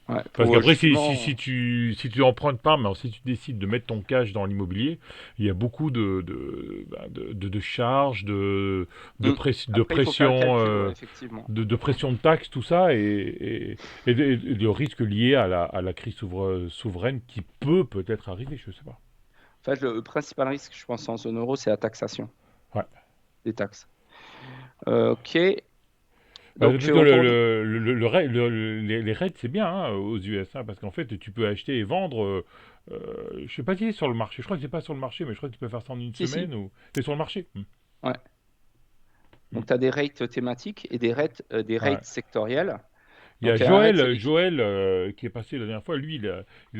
Ouais, Parce pour qu'après, justement. si tu empruntes pas, mais si tu décides de mettre ton cash dans l'immobilier, il y a beaucoup de charges, Hmm. de Après, il faut faire le pression, calcul, ouais, effectivement. de pression de taxes, tout ça, et de risques liés à la crise souveraine qui peut-être arriver, je sais pas. En fait, le principal risque, je pense, en zone euro, c'est la taxation Ouais. des taxes. Ok. Parce Donc, que on peut. les raids, c'est bien hein, aux US, hein, parce qu'en fait, tu peux acheter et vendre. Je sais pas si c'est sur le marché. Je crois que c'est pas sur le marché, mais je crois que tu peux faire ça en une Si, si. semaine ou. C'est sur le marché. Ouais. Mm. Donc, tu as des rates thématiques et des Ouais. rates sectorielles. Il y a Donc, un rate, c'est Joël qui est passé la dernière fois. Lui, il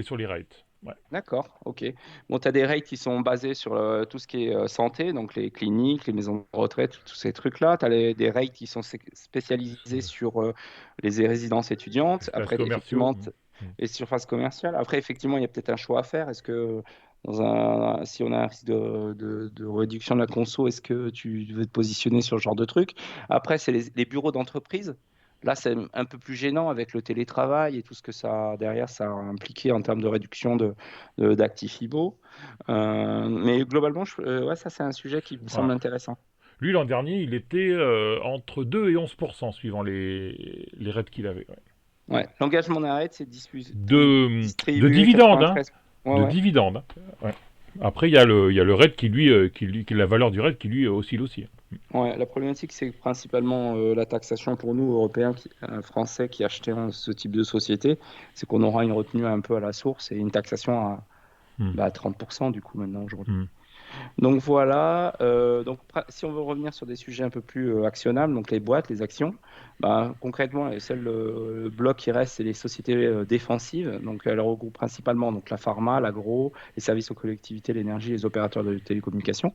est sur les rates. Ouais. D'accord, ok. Bon, tu as des rates qui sont basés sur tout ce qui est santé, donc les cliniques, les maisons de retraite, tous ces trucs-là. Tu as des rates qui sont spécialisés sur les résidences étudiantes. Espaces Après, commerciaux. effectivement, Mm. les surfaces commerciales. Après, effectivement, il y a peut-être un choix à faire. Est-ce que si on a un risque de réduction de la conso, est-ce que tu veux te positionner sur ce genre de truc? Après, c'est les bureaux d'entreprise. Là, c'est un peu plus gênant avec le télétravail et tout ce que ça derrière ça a impliqué en termes de réduction d'actifs IBO. Mais globalement, ouais, ça c'est un sujet qui me Ouais. semble intéressant. Lui, l'an dernier, il était entre 2 et 11% suivant les raids qu'il avait. Ouais. Ouais. L'engagement d'arrêt, c'est De distribuer dividendes, hein. 93. Ouais, De ouais. dividendes, hein. Ouais. Après, il y a le RAID la valeur du RAID qui lui oscille aussi. Ouais, la problématique, c'est principalement la taxation pour nous, Européens, Français, qui achetons ce type de société. C'est qu'on aura une retenue un peu à la source et une taxation à Hmm. 30% du coup maintenant aujourd'hui. Hmm. Donc voilà, si on veut revenir sur des sujets un peu plus actionnables, donc les boîtes, les actions, bah, concrètement, le bloc qui reste, c'est les sociétés défensives. Donc elles regroupent principalement donc, la pharma, l'agro, les services aux collectivités, l'énergie, les opérateurs de télécommunications.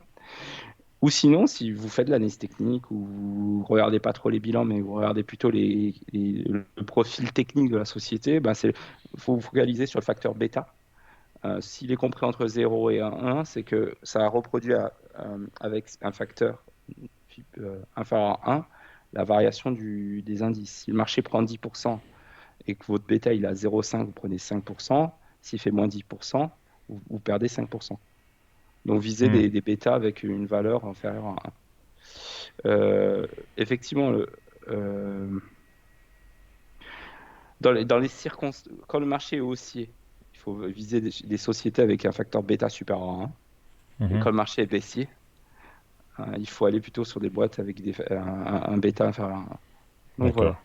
Ou sinon, si vous faites de l'analyse technique ou vous regardez pas trop les bilans, mais vous regardez plutôt le profil technique de la société, bah, faut vous focaliser sur le facteur bêta. S'il est compris entre 0 et 1, c'est que ça reproduit avec un facteur inférieur à 1 la variation des indices. Si le marché prend 10% et que votre bêta il est à 0,5, vous prenez 5%. S'il fait moins 10%, vous perdez 5%. Donc visez Hmm. des bêtas avec une valeur inférieure à 1. Effectivement, euh, dans les circonstances, quand le marché est haussier, il faut viser des sociétés avec un facteur bêta supérieur à 1. Et Mhm. quand le marché est baissier, il faut aller plutôt sur des boîtes avec un bêta inférieur à 1. Donc D'accord.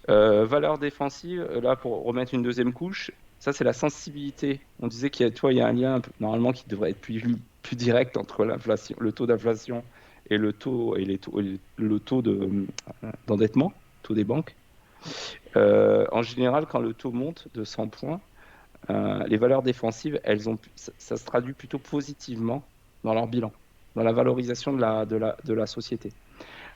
voilà. Valeur défensive, là pour remettre une deuxième couche, ça c'est la sensibilité. On disait il y a un lien normalement qui devrait être plus direct entre l'inflation, le taux d'inflation et le taux d'endettement, taux des banques. En général, quand le taux monte de 100 points, les valeurs défensives, ça se traduit plutôt positivement dans leur bilan, dans la valorisation de la société.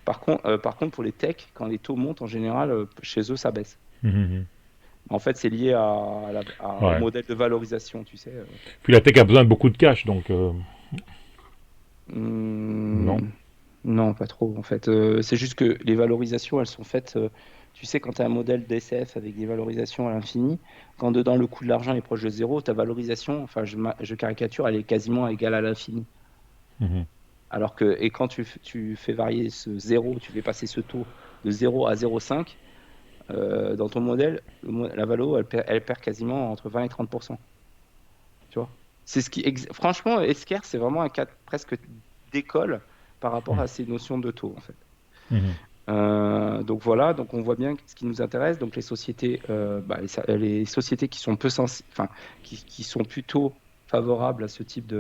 Par contre, pour les techs, quand les taux montent, en général, chez eux, ça baisse. Mhm. En fait, c'est lié au Ouais. modèle de valorisation, tu sais. Puis la tech a besoin de beaucoup de cash, donc non. Hmm, non, pas trop, en fait. C'est juste que les valorisations, elles sont faites, tu sais, quand tu as un modèle d'SF avec des valorisations à l'infini, quand dedans le coût de l'argent est proche de zéro, ta valorisation, enfin, je caricature, elle est quasiment égale à l'infini. Mhm. Et quand tu fais varier ce zéro, tu fais passer ce taux de 0 à 0,5, dans ton modèle, la valo, elle perd quasiment entre 20 et 30%. Tu vois? Franchement, Esker, c'est vraiment un cas presque d'école par rapport à ces notions de taux, en fait. Mhm. Donc voilà, donc on voit bien ce qui nous intéresse. Donc les sociétés, les sociétés qui sont enfin, qui sont plutôt favorables à ce type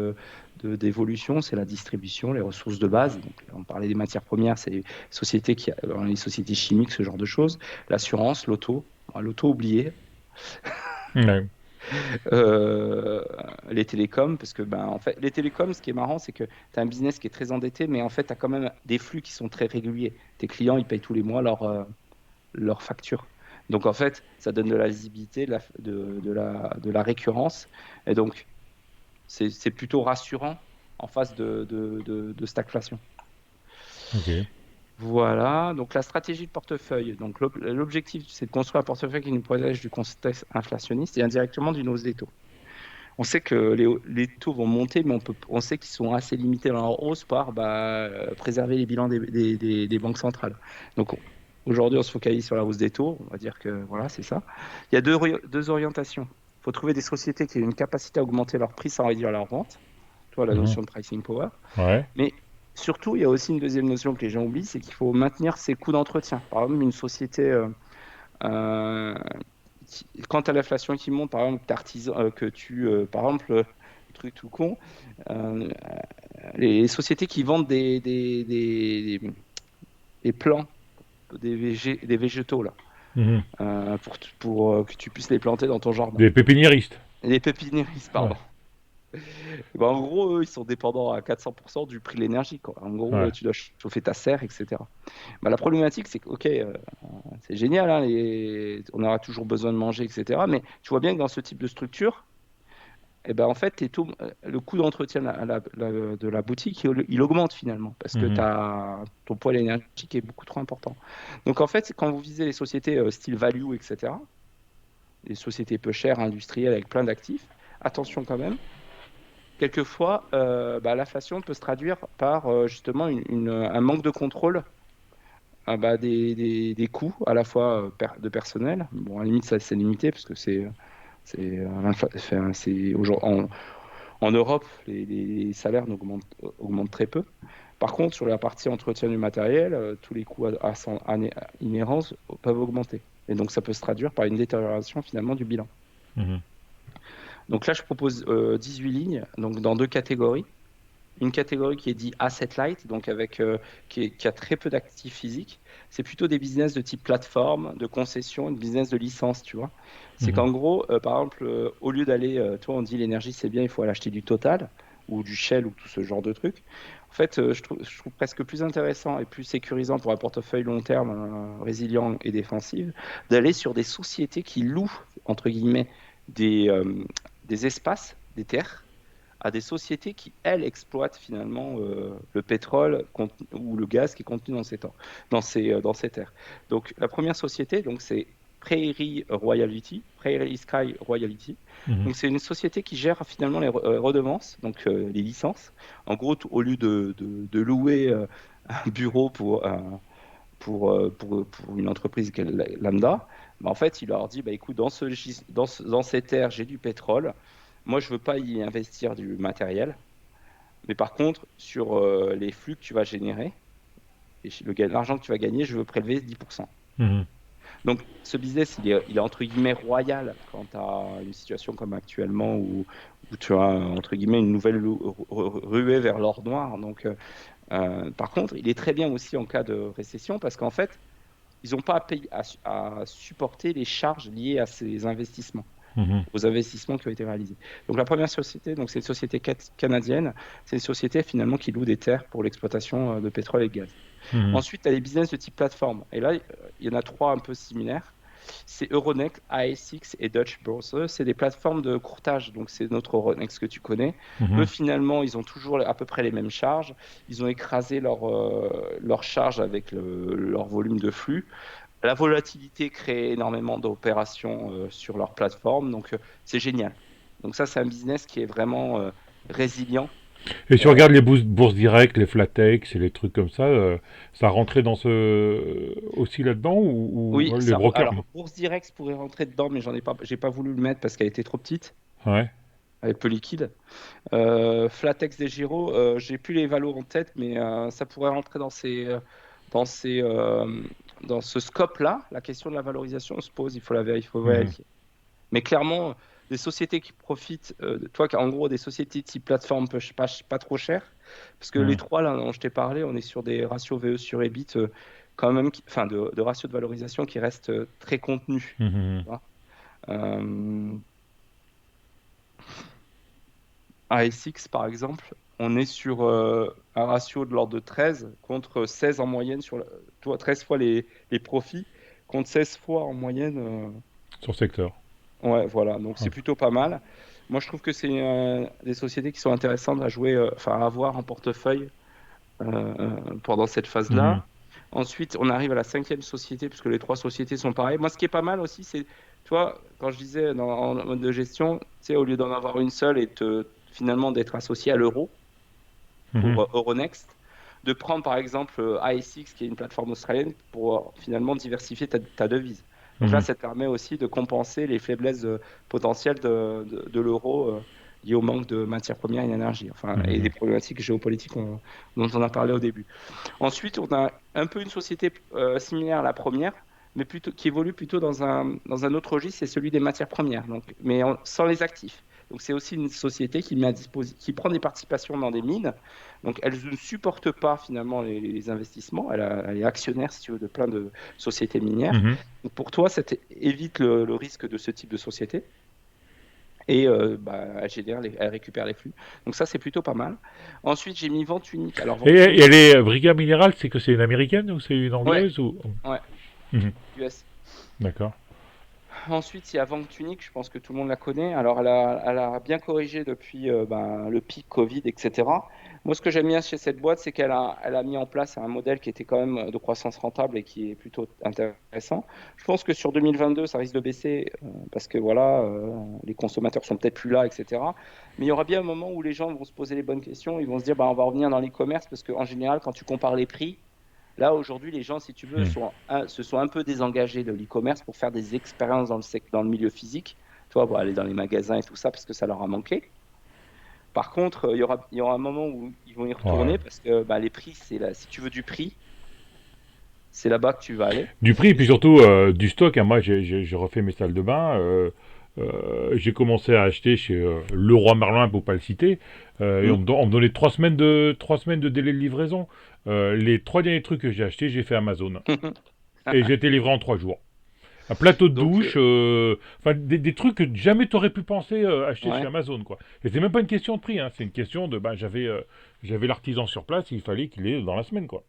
d'évolution, c'est la distribution, les ressources de base. Donc, on parlait des matières premières, c'est les sociétés chimiques, ce genre de choses. L'assurance, l'auto oublié. Ouais. Euh, les télécoms, parce que ben, en fait, les télécoms, ce qui est marrant, c'est que tu as un business qui est très endetté, mais en fait, tu as quand même des flux qui sont très réguliers. Tes clients, ils payent tous les mois leur facture. Donc, en fait, ça donne de la visibilité, de la récurrence. Et donc, c'est plutôt rassurant en face de stagflation. Ok. Voilà, donc la stratégie de portefeuille. Donc l'objectif, c'est de construire un portefeuille qui nous protège du contexte inflationniste et indirectement d'une hausse des taux. On sait que les taux vont monter, mais on sait qu'ils sont assez limités dans leur hausse par préserver les bilans des banques centrales. Donc aujourd'hui, on se focalise sur la hausse des taux. On va dire que voilà, c'est ça. Il y a deux orientations. Il faut trouver des sociétés qui ont une capacité à augmenter leur prix sans réduire leur vente. Toi, la Mhm. notion de pricing power. Ouais. Mais surtout, il y a aussi une deuxième notion que les gens oublient, c'est qu'il faut maintenir ses coûts d'entretien. Par exemple, une société, euh, quand tu as l'inflation qui monte, par exemple, par exemple, truc tout con, euh, les sociétés qui vendent des plants, des végétaux, là, Mhm. pour que tu puisses les planter dans ton jardin. Des pépiniéristes. Les pépiniéristes, Ouais. pardon. Ben, en gros, eux, ils sont dépendants à 400% du prix de l'énergie, quoi. En gros, Ouais. tu dois chauffer ta serre, etc. Bah, la problématique, c'est que, ok, c'est génial, hein, on aura toujours besoin de manger, etc. Mais tu vois bien que dans ce type de structure, eh ben, en fait, le coût d'entretien de la boutique, il augmente finalement, parce que Mhm. ton poids énergétique est beaucoup trop important. Donc, en fait, quand vous visez les sociétés style value, etc., les sociétés peu chères, industrielles, avec plein d'actifs, attention quand même. Quelquefois, l'inflation peut se traduire par justement un manque de contrôle des coûts à la fois de personnel. Bon, à la limite, ça c'est limité parce que en Europe, les salaires augmentent très peu. Par contre, sur la partie entretien du matériel, tous les coûts inhérents peuvent augmenter. Et donc, ça peut se traduire par une détérioration finalement du bilan. Mhm. Donc là, je propose 18 lignes, donc dans deux catégories. Une catégorie qui est dit asset light, donc qui a très peu d'actifs physiques. C'est plutôt des business de type plateforme, de concession, de business de licence, tu vois. C'est Mhm. qu'en gros, par exemple, au lieu d'aller, toi, on dit l'énergie c'est bien, il faut aller acheter du Total ou du Shell ou tout ce genre de trucs. En fait, je trouve presque plus intéressant et plus sécurisant pour un portefeuille long terme, résilient et défensif, d'aller sur des sociétés qui louent, entre guillemets, des espaces, des terres à des sociétés qui, elles, exploitent finalement le pétrole ou le gaz qui est contenu dans ces terres. Donc, la première société, donc, c'est Prairie Sky Royalty. Mhm. Donc, c'est une société qui gère finalement les redevances, donc les licences. En gros, au lieu de louer un bureau pour une entreprise lambda, bah, en fait, il leur dit, bah, écoute, dans ces terres, j'ai du pétrole. Moi, je veux pas y investir du matériel. Mais par contre, sur les flux que tu vas générer, et l'argent que tu vas gagner, je veux prélever 10%. Mhm. Donc, ce business, il est entre guillemets royal quand tu as une situation comme actuellement où tu as entre guillemets une nouvelle ruée vers l'or noir. Donc, par contre, il est très bien aussi en cas de récession parce qu'en fait, ils n'ont pas à supporter les charges liées à ces investissements, Mhm. aux investissements qui ont été réalisés. Donc la première société, donc c'est une société canadienne, c'est une société finalement qui loue des terres pour l'exploitation de pétrole et de gaz. Mhm. Ensuite, tu as les business de type plateforme. Et là, il y en a trois un peu similaires. C'est Euronext, ASX et Dutch Börse. C'est des plateformes de courtage. Donc, c'est notre Euronext que tu connais. Eux, Mhm. finalement, ils ont toujours à peu près les mêmes charges. Ils ont écrasé leur charge avec leur volume de flux. La volatilité crée énormément d'opérations sur leur plateforme. Donc, c'est génial. Donc, ça, c'est un business qui est vraiment résilient. Et si on Euh, regarde les bourses directes, les flatex et les trucs comme ça rentrait dans aussi là-dedans Oui, ou les brokers, non? alors Bourse Direct pourrait rentrer dedans, mais j'ai pas voulu le mettre parce qu'elle était trop petite, Ouais. elle est peu liquide. Flatex des Giro, j'ai plus les valos en tête, mais ça pourrait rentrer dans ces, euh, dans ce scope-là. La question de la valorisation se pose, il faut Mhm. vérifier. Mais clairement, des sociétés qui profitent, en gros, des sociétés type plateforme pas trop chères, parce que les Mhm. trois là dont je t'ai parlé, on est sur des ratios VE sur EBIT quand même, enfin de ratios de valorisation qui restent très contenus. Mhm. Tu vois. Euh, ASX, par exemple, on est sur un ratio de l'ordre de 13 contre 16 en moyenne tu vois, 13 fois les profits contre 16 fois en moyenne. sur le secteur. Ouais, voilà, donc Ouais. c'est plutôt pas mal. Moi, je trouve que c'est des sociétés qui sont intéressantes à jouer, enfin à avoir en portefeuille pendant cette Mhm. phase-là. Ensuite, on arrive à la cinquième société, puisque les trois sociétés sont pareilles. Moi, ce qui est pas mal aussi, c'est, tu vois, quand je disais en mode de gestion, tu sais, au lieu d'en avoir une seule et finalement d'être associé à l'euro Mhm. pour Euronext, de prendre par exemple ASX, qui est une plateforme australienne, pour finalement diversifier ta devise. Donc là, Mhm. ça te permet aussi de compenser les faiblesses potentielles de l'euro liées au manque de matières premières et d'énergie, enfin, et des Mhm. problématiques géopolitiques dont on a parlé au début. Ensuite, on a un peu une société similaire à la première, mais plutôt, qui évolue plutôt dans un autre registre, c'est celui des matières premières, donc, mais sans les actifs. Donc, c'est aussi une société qui prend des participations dans des mines. Donc, elle ne supporte pas finalement les investissements. Elle est actionnaire, si tu veux, de plein de sociétés minières. Mhm. Donc, pour toi, ça évite le risque de ce type de société. Et bah, elle récupère les flux. Donc ça, c'est plutôt pas mal. Ensuite, j'ai mis vente unique. Alors, Et, vente et unique, elle est Brigade Minéral, c'est que c'est une américaine ou c'est une ouais, anglaise ou... ouais, Mhm. US. D'accord. Ensuite, il y a Vente Unique, je pense que tout le monde la connaît. Alors, elle a bien corrigé depuis ben, le pic Covid, etc. Moi, ce que j'aime bien chez cette boîte, c'est elle a mis en place un modèle qui était quand même de croissance rentable et qui est plutôt intéressant. Je pense que sur 2022, ça risque de baisser parce que voilà, les consommateurs sont peut-être plus là, etc. Mais il y aura bien un moment où les gens vont se poser les bonnes questions. Ils vont se dire, bah, on va revenir dans l'e-commerce parce qu'en général, quand tu compares les prix, là, aujourd'hui, les gens, si tu veux, Mhm. se sont un peu désengagés de l'e-commerce pour faire des expériences dans le milieu physique, tu vois, pour aller dans les magasins et tout ça, parce que ça leur a manqué. Par contre, il y aura un moment où ils vont y Ouais. retourner, parce que bah, les prix, c'est là, si tu veux du prix, c'est là-bas que tu vas aller. Du prix, et Et puis surtout du stock, hein. Moi, j'ai refait mes salles de bain. J'ai commencé à acheter chez Leroy Merlin, pour pas le citer. Et Hmm. on me donnait 3 semaines de délai de livraison. Les 3 derniers trucs que j'ai achetés, j'ai fait Amazon. Et j'ai été livré en 3 jours. Un plateau de Donc, douche, enfin des trucs que jamais t'aurais pu penser acheter chez ouais, Amazon, quoi. Et c'est même pas une question de prix, hein. C'est une question de, ben, j'avais l'artisan sur place, il fallait qu'il ait dans la semaine, quoi.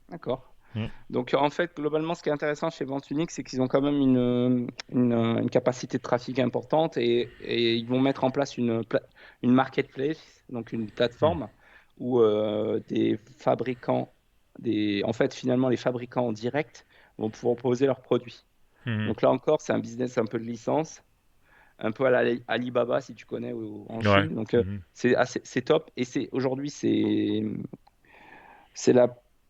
d'accord. Mm. Donc, en fait, globalement, ce qui est intéressant chez Vente Unique, c'est qu'ils ont quand même une capacité de trafic importante et ils vont mettre en place une marketplace, donc une Mm. plateforme où des fabricants, en fait, finalement, les fabricants en direct vont pouvoir proposer leurs produits. Mhm. Donc là encore, c'est un business un peu de licence, un peu à la Alibaba, si tu connais, en Ouais. Chine. Donc, Mhm. c'est top. Et aujourd'hui, c'est la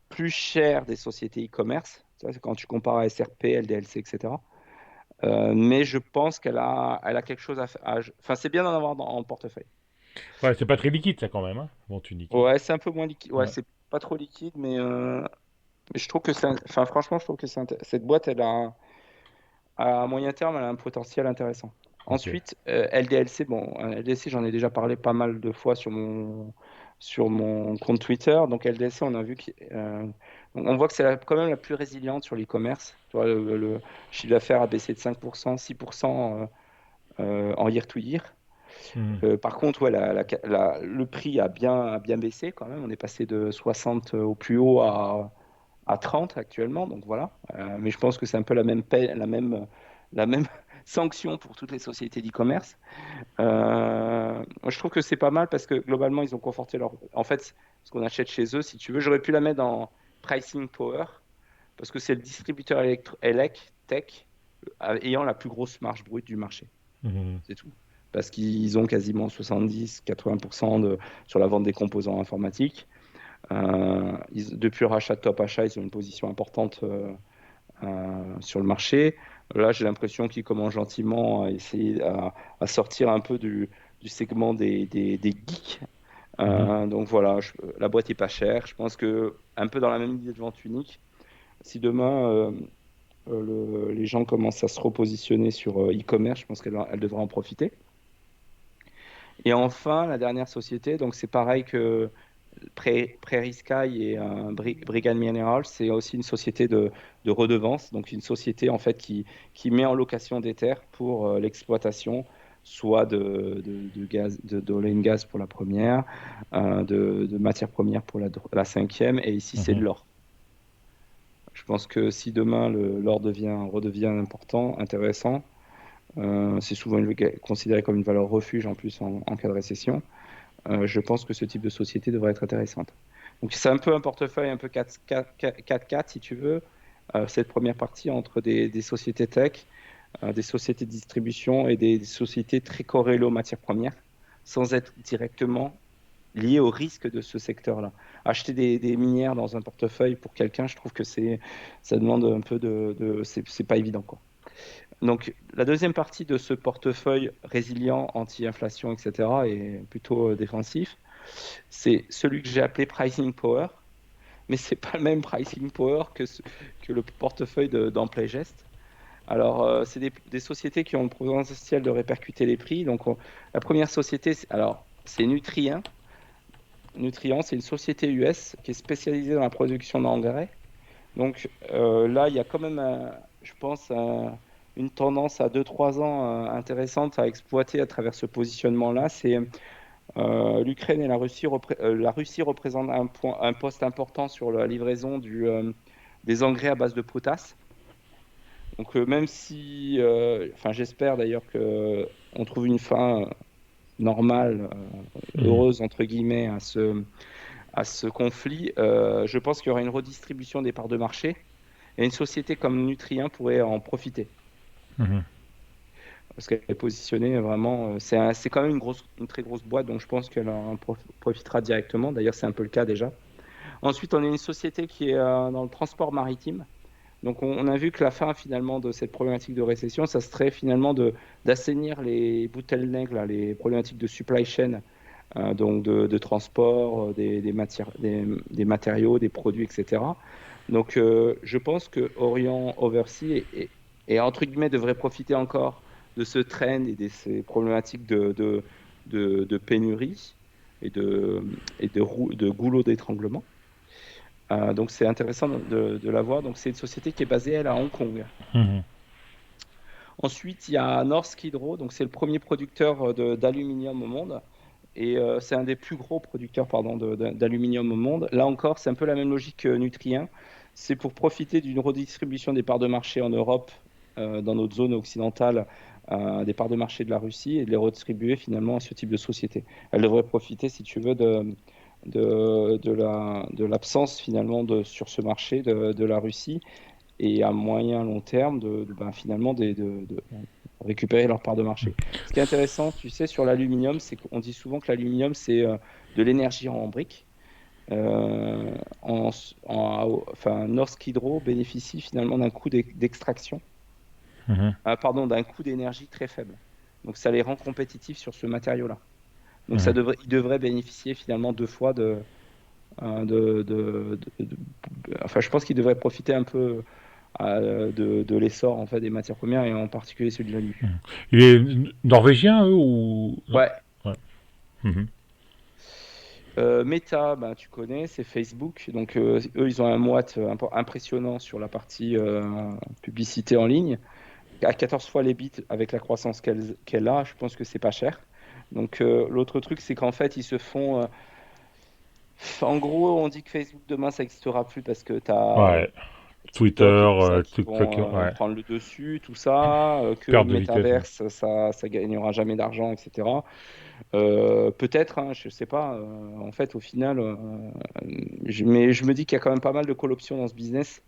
plus chère des sociétés e-commerce. Ça, c'est quand tu compares à SRP, LDLC, etc. Mais je pense elle a quelque chose Enfin, c'est bien d'en avoir en portefeuille. Ouais, c'est pas très liquide, ça, quand même, hein, vente unique, hein. Ouais, c'est un peu moins liquide. Ouais, Ouais. c'est pas trop liquide, mais je trouve que enfin, franchement, je trouve que cette boîte, à moyen terme, elle a un potentiel intéressant. Ok. Ensuite, LDLC, bon, LDLC, j'en ai déjà parlé pas mal de fois sur mon compte Twitter. Donc, LDLC, on a vu on voit que c'est quand même la plus résiliente sur l'e-commerce. Tu vois, le chiffre d'affaires a baissé de 5%, 6% en year to year. Mhm. Par contre, ouais, le prix a bien baissé quand même. On est passé de 60 au plus haut à 30 actuellement. Donc voilà. Mais je pense que c'est un peu la même sanction pour toutes les sociétés d'e-commerce. Moi, je trouve que c'est pas mal parce que globalement, ils ont conforté leur. En fait, ce qu'on achète chez eux, si tu veux, j'aurais pu la mettre dans Pricing Power parce que c'est le distributeur tech ayant la plus grosse marge brute du marché. Mhm. C'est tout. Parce qu'ils ont quasiment 70-80% sur la vente des composants informatiques. Depuis le rachat de Top Achat, ils ont une position importante sur le marché. Là, j'ai l'impression qu'ils commencent gentiment à essayer à sortir un peu du segment des geeks. Mhm. Donc voilà, la boîte est pas chère. Je pense que un peu dans la même idée de vente unique, si demain les gens commencent à se repositionner sur e-commerce, je pense elle devra en profiter. Et enfin, la dernière société, donc c'est pareil que Prairie Sky et Brigand Mineral, c'est aussi une société de redevance, donc une société en fait qui met en location des terres pour l'exploitation soit de gaz, d'oil and gas pour la première, de matières premières pour la cinquième, et ici c'est de Mhm. l'or. Je pense que si demain l'or redevient important, intéressant, c'est souvent considéré comme une valeur refuge en plus en cas de récession. Je pense que ce type de société devrait être intéressante. Donc c'est un peu un portefeuille un peu 4-4 si tu veux, cette première partie entre des sociétés tech, des sociétés de distribution et des sociétés très corrélées aux matières premières, sans être directement liées au risque de ce secteur-là. Acheter des minières dans un portefeuille pour quelqu'un, je trouve que ça demande un peu c'est pas évident, quoi. Donc, la deuxième partie de ce portefeuille résilient, anti-inflation, etc., est plutôt défensif. C'est celui que j'ai appelé Pricing Power, mais c'est pas le même Pricing Power que le portefeuille d'Amplegest. Alors, c'est des sociétés qui ont le potentiel de répercuter les prix. Donc, la première société, c'est Nutrien. Nutrien, c'est une société US qui est spécialisée dans la production d'engrais. Donc là, il y a quand même, je pense, une tendance à 2-3 ans intéressante à exploiter à travers ce positionnement-là. C'est l'Ukraine et la Russie représentent un poste important sur la livraison des engrais à base de potasse. Donc même si, enfin j'espère d'ailleurs que on trouve une fin normale, Mhm. heureuse entre guillemets à ce conflit, je pense qu'il y aura une redistribution des parts de marché. Et une société comme Nutrien pourrait en profiter Mhm. parce qu'elle est positionnée vraiment. C'est quand même une très grosse boîte, donc je pense qu'elle en profitera directement. D'ailleurs, c'est un peu le cas déjà. Ensuite, on a une société qui est dans le transport maritime. Donc, on a vu que la fin finalement de cette problématique de récession, ça serait finalement d'assainir les bottlenecks, là, les problématiques de supply chain, donc de transport, des matériaux, des produits, etc. Donc, je pense que Orient Oversea entre guillemets devrait profiter encore de ce trend et de ces problématiques de pénurie et de goulot d'étranglement. Donc, c'est intéressant de la voir. Donc, c'est une société qui est basée, elle, à Hong Kong. Mhm. Ensuite, il y a Norsk Hydro. Donc, c'est le premier producteur d'aluminium au monde. Et c'est un des plus gros producteurs pardon, d'aluminium au monde. Là encore, c'est un peu la même logique que Nutrien. C'est pour profiter d'une redistribution des parts de marché en Europe, dans notre zone occidentale, des parts de marché de la Russie et de les redistribuer finalement à ce type de société. Elle devrait profiter, si tu veux, de l'absence finalement sur ce marché de la Russie et à moyen long terme finalement de récupérer leur part de marché. Ce qui est intéressant, tu sais, sur l'aluminium, c'est qu'on dit souvent que l'aluminium, c'est de l'énergie en briques. Enfin, Norsk Hydro bénéficie finalement d'un coût d'extraction, Mhm. pardon, d'un coût d'énergie très faible. Donc, ça les rend compétitifs sur ce matériau-là. Donc, Mhm. ils devraient bénéficier finalement 2 fois enfin, je pense qu'ils devraient profiter un peu de l'essor en fait des matières premières et en particulier celui de l'alu. Mhm. Il est norvégien, eux, ou... Non. Ouais. Ouais. Mhm. Meta, ben, tu connais, c'est Facebook. Donc, eux, ils ont un moat impressionnant sur la partie publicité en ligne. À 14 fois les bits avec la croissance qu'elle a, je pense que c'est pas cher. Donc, l'autre truc, c'est qu'en fait, ils se font. En gros, on dit que Facebook demain, ça n'existera plus parce que tu as Ouais. Twitter, TikTok et tout ça qui TikTok, vont ouais. prendre le dessus, tout ça, que le Perte de vitesse, ouais. métaverse, ça gagnera jamais d'argent, etc. Peut-être, hein, je sais pas. En fait, au final, mais je me dis qu'il y a quand même pas mal de call-options dans ce business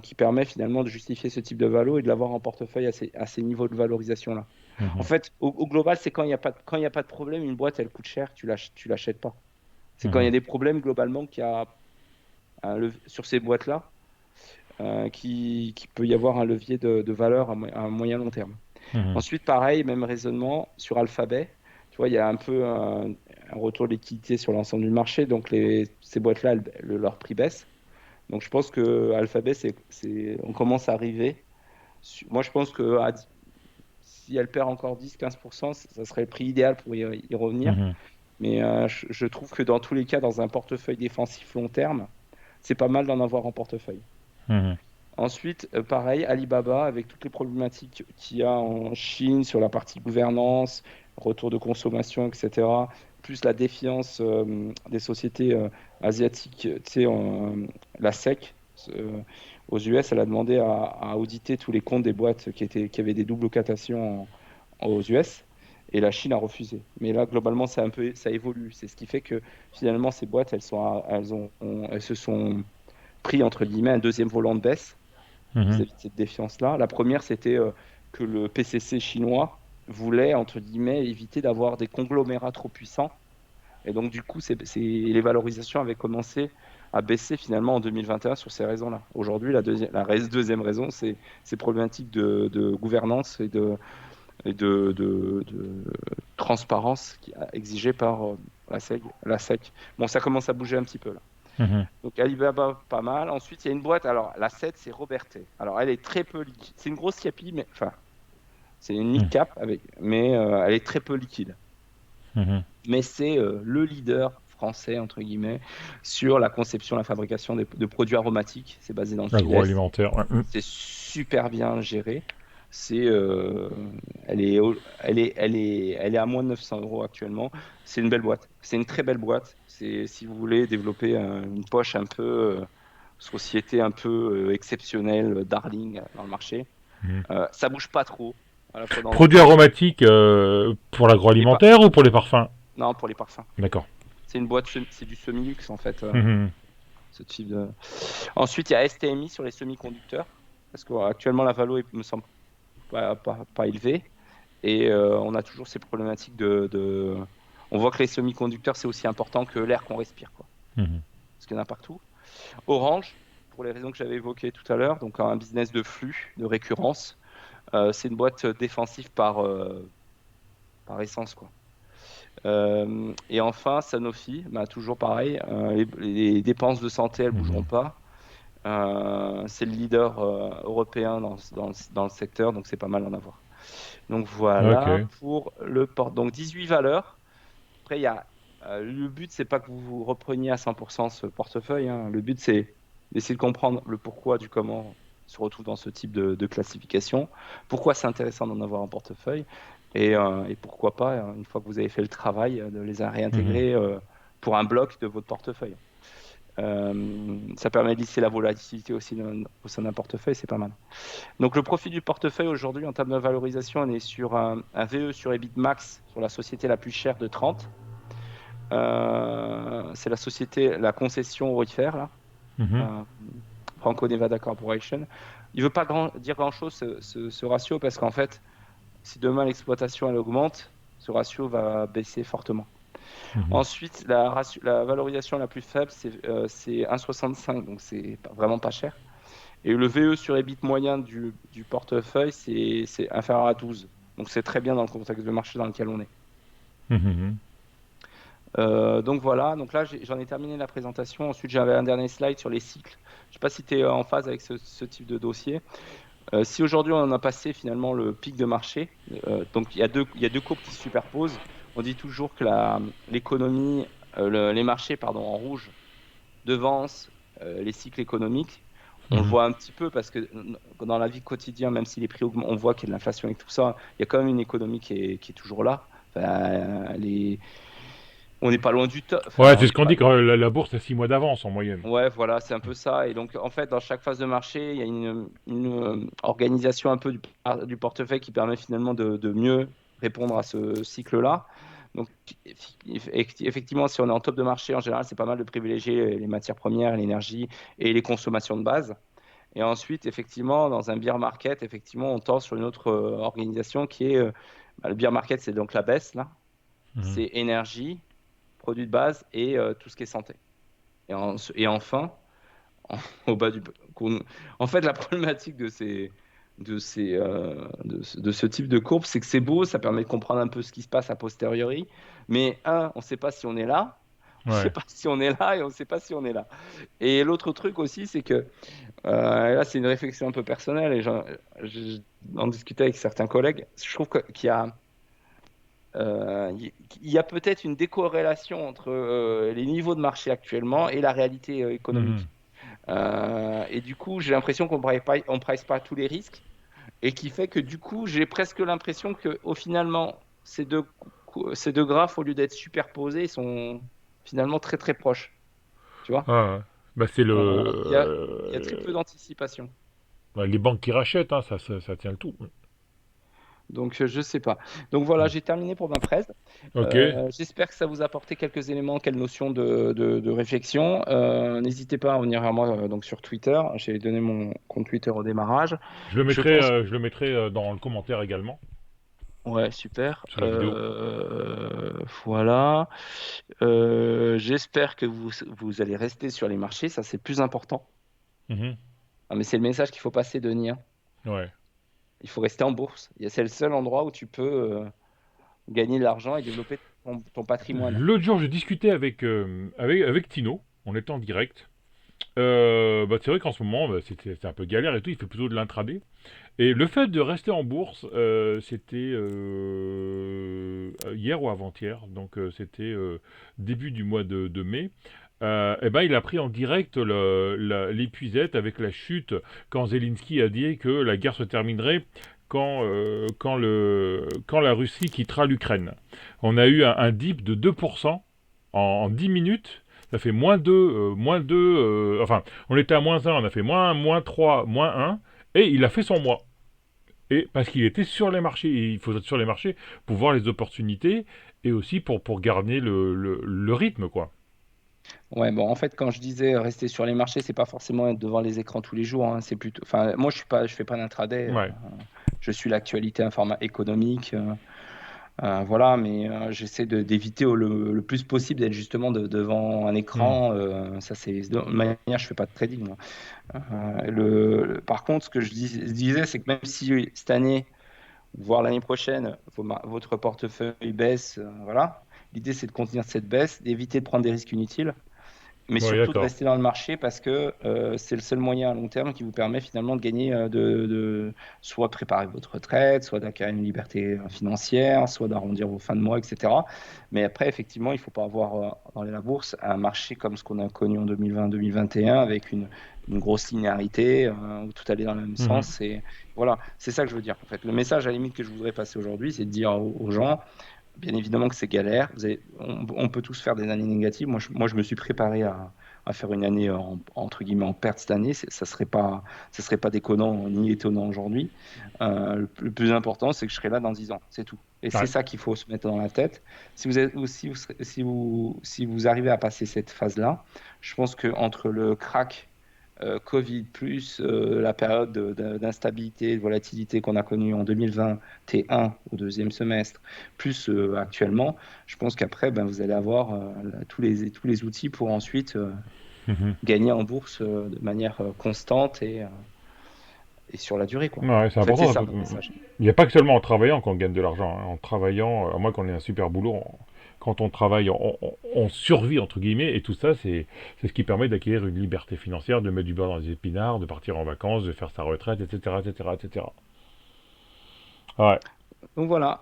qui permet finalement de justifier ce type de valo et de l'avoir en portefeuille à ces niveaux de valorisation-là. En Mhm. fait, au global, c'est quand il y a pas de problème, une boîte, elle coûte cher, tu l'achètes pas. C'est quand il y Mhm. a des problèmes globalement qu'il y a sur ces boîtes-là qui peut y avoir un levier de valeur à moyen long terme. Mhm. Ensuite, pareil, même raisonnement sur Alphabet. Tu vois, il y a un peu un retour de liquidité sur l'ensemble du marché, donc ces boîtes-là, leur prix baisse. Donc je pense que Alphabet, on commence à arriver. Moi, je pense que si elle perd encore 10-15%, ça serait le prix idéal pour y revenir. Mhm. Mais je trouve que dans tous les cas, dans un portefeuille défensif long terme, c'est pas mal d'en avoir en portefeuille. Mhm. Ensuite, pareil, Alibaba, avec toutes les problématiques qu'il y a en Chine sur la partie gouvernance, retour de consommation, etc., plus la défiance des sociétés asiatiques, tu sais, la SEC, aux US, elle a demandé à auditer tous les comptes des boîtes qui avaient des doubles cotations aux US, et la Chine a refusé. Mais là, globalement, ça évolue. C'est ce qui fait que finalement, ces boîtes, elles se sont pris, entre guillemets, un deuxième volant de baisse Mhm. vis-à-vis de cette défiance-là. La première, c'était que le PCC chinois voulait, entre guillemets, éviter d'avoir des conglomérats trop puissants. Et donc, du coup, les valorisations avaient commencé à baisser finalement en 2021 sur ces raisons-là. Aujourd'hui, deuxième raison, c'est ces problématiques de gouvernance et de transparence exigées par la SEC. Bon, ça commence à bouger un petit peu là. Mhm. Donc Alibaba, pas mal. Ensuite, il y a une boîte. Alors, la 7, c'est Robertet. Alors, elle est très peu liquide. C'est une grosse capi, mais enfin, c'est une Mhm. mid-cap, mais elle est très peu liquide. Mhm. Mais c'est le leader français, entre guillemets, sur la conception et la fabrication de produits aromatiques. C'est basé dans le sud-est. Agroalimentaire. Ouais. Mhm. C'est super bien géré. C'est, euh, elle est à moins de 900 euros actuellement. C'est une belle boîte. C'est une très belle boîte. C'est, si vous voulez développer une poche un peu, société un peu exceptionnelle, darling dans le marché. Mhm. Ça bouge pas trop, à la fois dans le Produits volume. aromatiques pour Les par- l'agroalimentaire ou pour les parfums? non, pour les parfums. D'accord. C'est une boîte, c'est du semi-luxe en fait, Mhm. ce type de. Ensuite, il y a STMI sur les semi-conducteurs, parce qu'actuellement la valo me semble pas élevée. Et on a toujours ces problématiques On voit que les semi-conducteurs, c'est aussi important que l'air qu'on respire, quoi. Mhm. Parce qu'il y en a partout. Orange, pour les raisons que j'avais évoquées tout à l'heure, donc un business de flux, de récurrence. C'est une boîte défensive par essence, quoi. Et enfin, Sanofi, bah, toujours pareil, les dépenses de santé, elles bougeront Mhm. pas. C'est le leader européen dans le secteur, donc c'est pas mal d'en avoir. Donc voilà Ok. pour le port. Donc 18 valeurs. Après, le but, c'est pas que vous repreniez à 100% ce portefeuille, hein. Le but, c'est d'essayer de comprendre le pourquoi du comment on se retrouve dans ce type de classification, pourquoi c'est intéressant d'en avoir un portefeuille, et pourquoi pas, une fois que vous avez fait le travail, de les Mhm. réintégrer pour un bloc de votre portefeuille. Ça permet de lisser la volatilité aussi au sein d'un portefeuille, c'est pas mal. Donc le profit du portefeuille aujourd'hui en termes de valorisation, on est sur un VE sur EBIT max sur la société la plus chère de 30. C'est la société, la concession aurifère, là, Mhm. euh, Franco-Nevada Corporation. Il ne veut pas dire grand-chose, ce ratio, parce qu'en fait, si demain l'exploitation elle augmente, ce ratio va baisser fortement. Mhm. Ensuite, la valorisation la plus faible, c'est 1,65, donc c'est vraiment pas cher. Et le VE sur EBIT moyen du portefeuille, c'est inférieur à 12. Donc c'est très bien dans le contexte de marché dans lequel on est. Mhm. Donc voilà, donc là j'en ai terminé la présentation. Ensuite j'avais un dernier slide sur les cycles. Je ne sais pas si tu es en phase avec ce type de dossier. Si aujourd'hui on a passé finalement le pic de marché, donc il y a deux courbes qui se superposent. On dit toujours que l'économie, les marchés pardon, en rouge devancent les cycles économiques. On le Mhm. voit un petit peu parce que dans la vie quotidienne, même si les prix augmentent, on voit qu'il y a de l'inflation et tout ça, il y a quand même une économie qui est toujours là. Enfin, on n'est pas loin du top. Enfin, Ouais, on c'est ce n'est qu'on pas. dit quand la bourse a 6 mois d'avance en moyenne. Ouais, voilà, c'est un peu ça. Et donc, en fait, dans chaque phase de marché, il y a une organisation un peu du portefeuille qui permet finalement de mieux répondre à ce cycle-là. Donc, effectivement, si on est en top de marché, en général, c'est pas mal de privilégier les matières premières, l'énergie et les consommations de base. Et ensuite, effectivement, dans un bear market, effectivement, on tend sur une autre organisation qui est le bear market, c'est donc la baisse, là. Mhm. C'est énergie, produits de base et tout ce qui est santé. Et enfin, au bas en fait, la problématique de ce type de courbe, c'est que c'est beau, ça permet de comprendre un peu ce qui se passe a posteriori, mais on ne sait pas si on est là, on ne sait Ouais. pas si on est là et on ne sait pas si on est là. Et l'autre truc aussi, c'est que, et là c'est une réflexion un peu personnelle, et j'en discutais avec certains collègues, je trouve qu'il y a peut-être une décorrélation entre les niveaux de marché actuellement et la réalité Mhm. économique. Et du coup, j'ai l'impression qu'on ne price pas tous les risques et qui fait que du coup, j'ai presque l'impression que au finalement, ces deux graphes, au lieu d'être superposés, ils sont finalement très très proches. Tu vois? Ah, bah c'est Il y a très peu d'anticipation. bah, les banques qui rachètent, hein, ça tient le tout. Donc, je sais pas. Donc voilà, j'ai terminé pour ma presse. Ok, J'espère que ça vous a apporté quelques éléments, quelques notions de réflexion. N'hésitez pas à venir à moi donc sur Twitter. J'ai donné mon compte Twitter au démarrage. Je pense. je le mettrai dans le commentaire également, Ouais, super. sous la vidéo. Voilà. J'espère que vous allez rester sur les marchés. Ça, c'est le plus important. Mhm. Ah, mais c'est le message qu'il faut passer, Denis, hein. Ouais. Il faut rester en bourse. C'est le seul endroit où tu peux gagner de l'argent et développer ton patrimoine. L'autre jour, je discutais avec Tino, on était en direct. Bah, c'est vrai qu'en ce moment, bah, c'est un peu galère et tout, il fait plutôt de l'intraday. Et le fait de rester en bourse, c'était hier ou avant-hier, donc c'était début du mois de mai. Et ben, il a pris en direct l'épuisette avec la chute quand Zelensky a dit que la guerre se terminerait quand la Russie quittera l'Ukraine. On a eu un dip de 2% en 10 minutes. Ça fait moins 2, enfin, on était à moins 1, on a fait moins 1, moins 3, moins 1, et il a fait son mois. Et parce qu'il était sur les marchés, et il faut être sur les marchés pour voir les opportunités et aussi pour garder le rythme, quoi. Ouais, bon, en fait, quand je disais rester sur les marchés, c'est pas forcément être devant les écrans tous les jours, hein. C'est plutôt, enfin, moi, je fais pas d'intraday. Ouais. Je suis l'actualité un format économique, voilà, mais j'essaie d'éviter le plus possible d'être justement devant un Hmm. écran. Ça, c'est de manière, je fais pas de trading, moi. Par contre, ce que disais, c'est que même si cette année, voire l'année prochaine, votre portefeuille baisse, voilà. L'idée, c'est de contenir cette baisse, d'éviter de prendre des risques inutiles, mais Ouais, surtout de d'accord. rester dans le marché parce que c'est le seul moyen à long terme qui vous permet finalement de gagner, soit préparer votre retraite, soit d'acquérir une liberté financière, soit d'arrondir vos fins de mois, etc. Mais après, effectivement, il ne faut pas avoir dans la bourse un marché comme ce qu'on a connu en 2020-2021 avec une grosse linéarité où tout allait dans le même Mhm. sens. Et voilà, c'est ça que je veux dire. En fait, le message à la limite que je voudrais passer aujourd'hui, c'est de dire aux gens, bien évidemment que c'est galère. On peut tous faire des années négatives. Moi, je me suis préparé à faire une année entre guillemets en perte cette année. Ça serait pas déconnant ni étonnant aujourd'hui. Le plus important, c'est que je serai là dans 10 ans. C'est tout. Et c'est Ouais. ça qu'il faut se mettre dans la tête. Si vous êtes, ou si vous arrivez à passer cette phase-là, je pense que entre le crack Covid plus la période d'instabilité, de volatilité qu'on a connue en 2021 au deuxième semestre, plus actuellement, je pense qu'après, ben, vous allez avoir tous les outils pour ensuite Mhm. gagner en bourse de manière constante et sur la durée, quoi. Ouais, c'est En fait, c'est important. ça mon message. Il n'y a pas que seulement en travaillant qu'on gagne de l'argent, hein. En travaillant, à moins qu'on ait un super boulot, quand on travaille, on survit, entre guillemets, et tout ça, c'est ce qui permet d'acquérir une liberté financière, de mettre du beurre dans les épinards, de partir en vacances, de faire sa retraite, etc., etc., etc. Ouais. Donc voilà,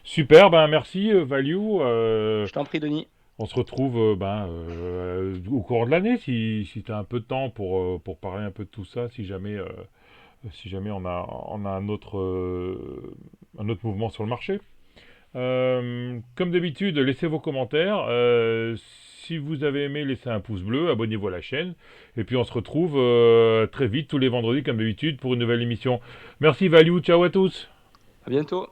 Super, ben merci Value. je t'en prie, Denis. On se retrouve au cours de l'année si tu as un peu de temps pour parler un peu de tout ça, si jamais on a un autre mouvement sur le marché. Comme d'habitude, laissez vos commentaires. Si vous avez aimé, laissez un pouce bleu, abonnez-vous à la chaîne. Et puis on se retrouve très vite, tous les vendredis, comme d'habitude, pour une nouvelle émission. Merci Value, ciao à tous. À bientôt.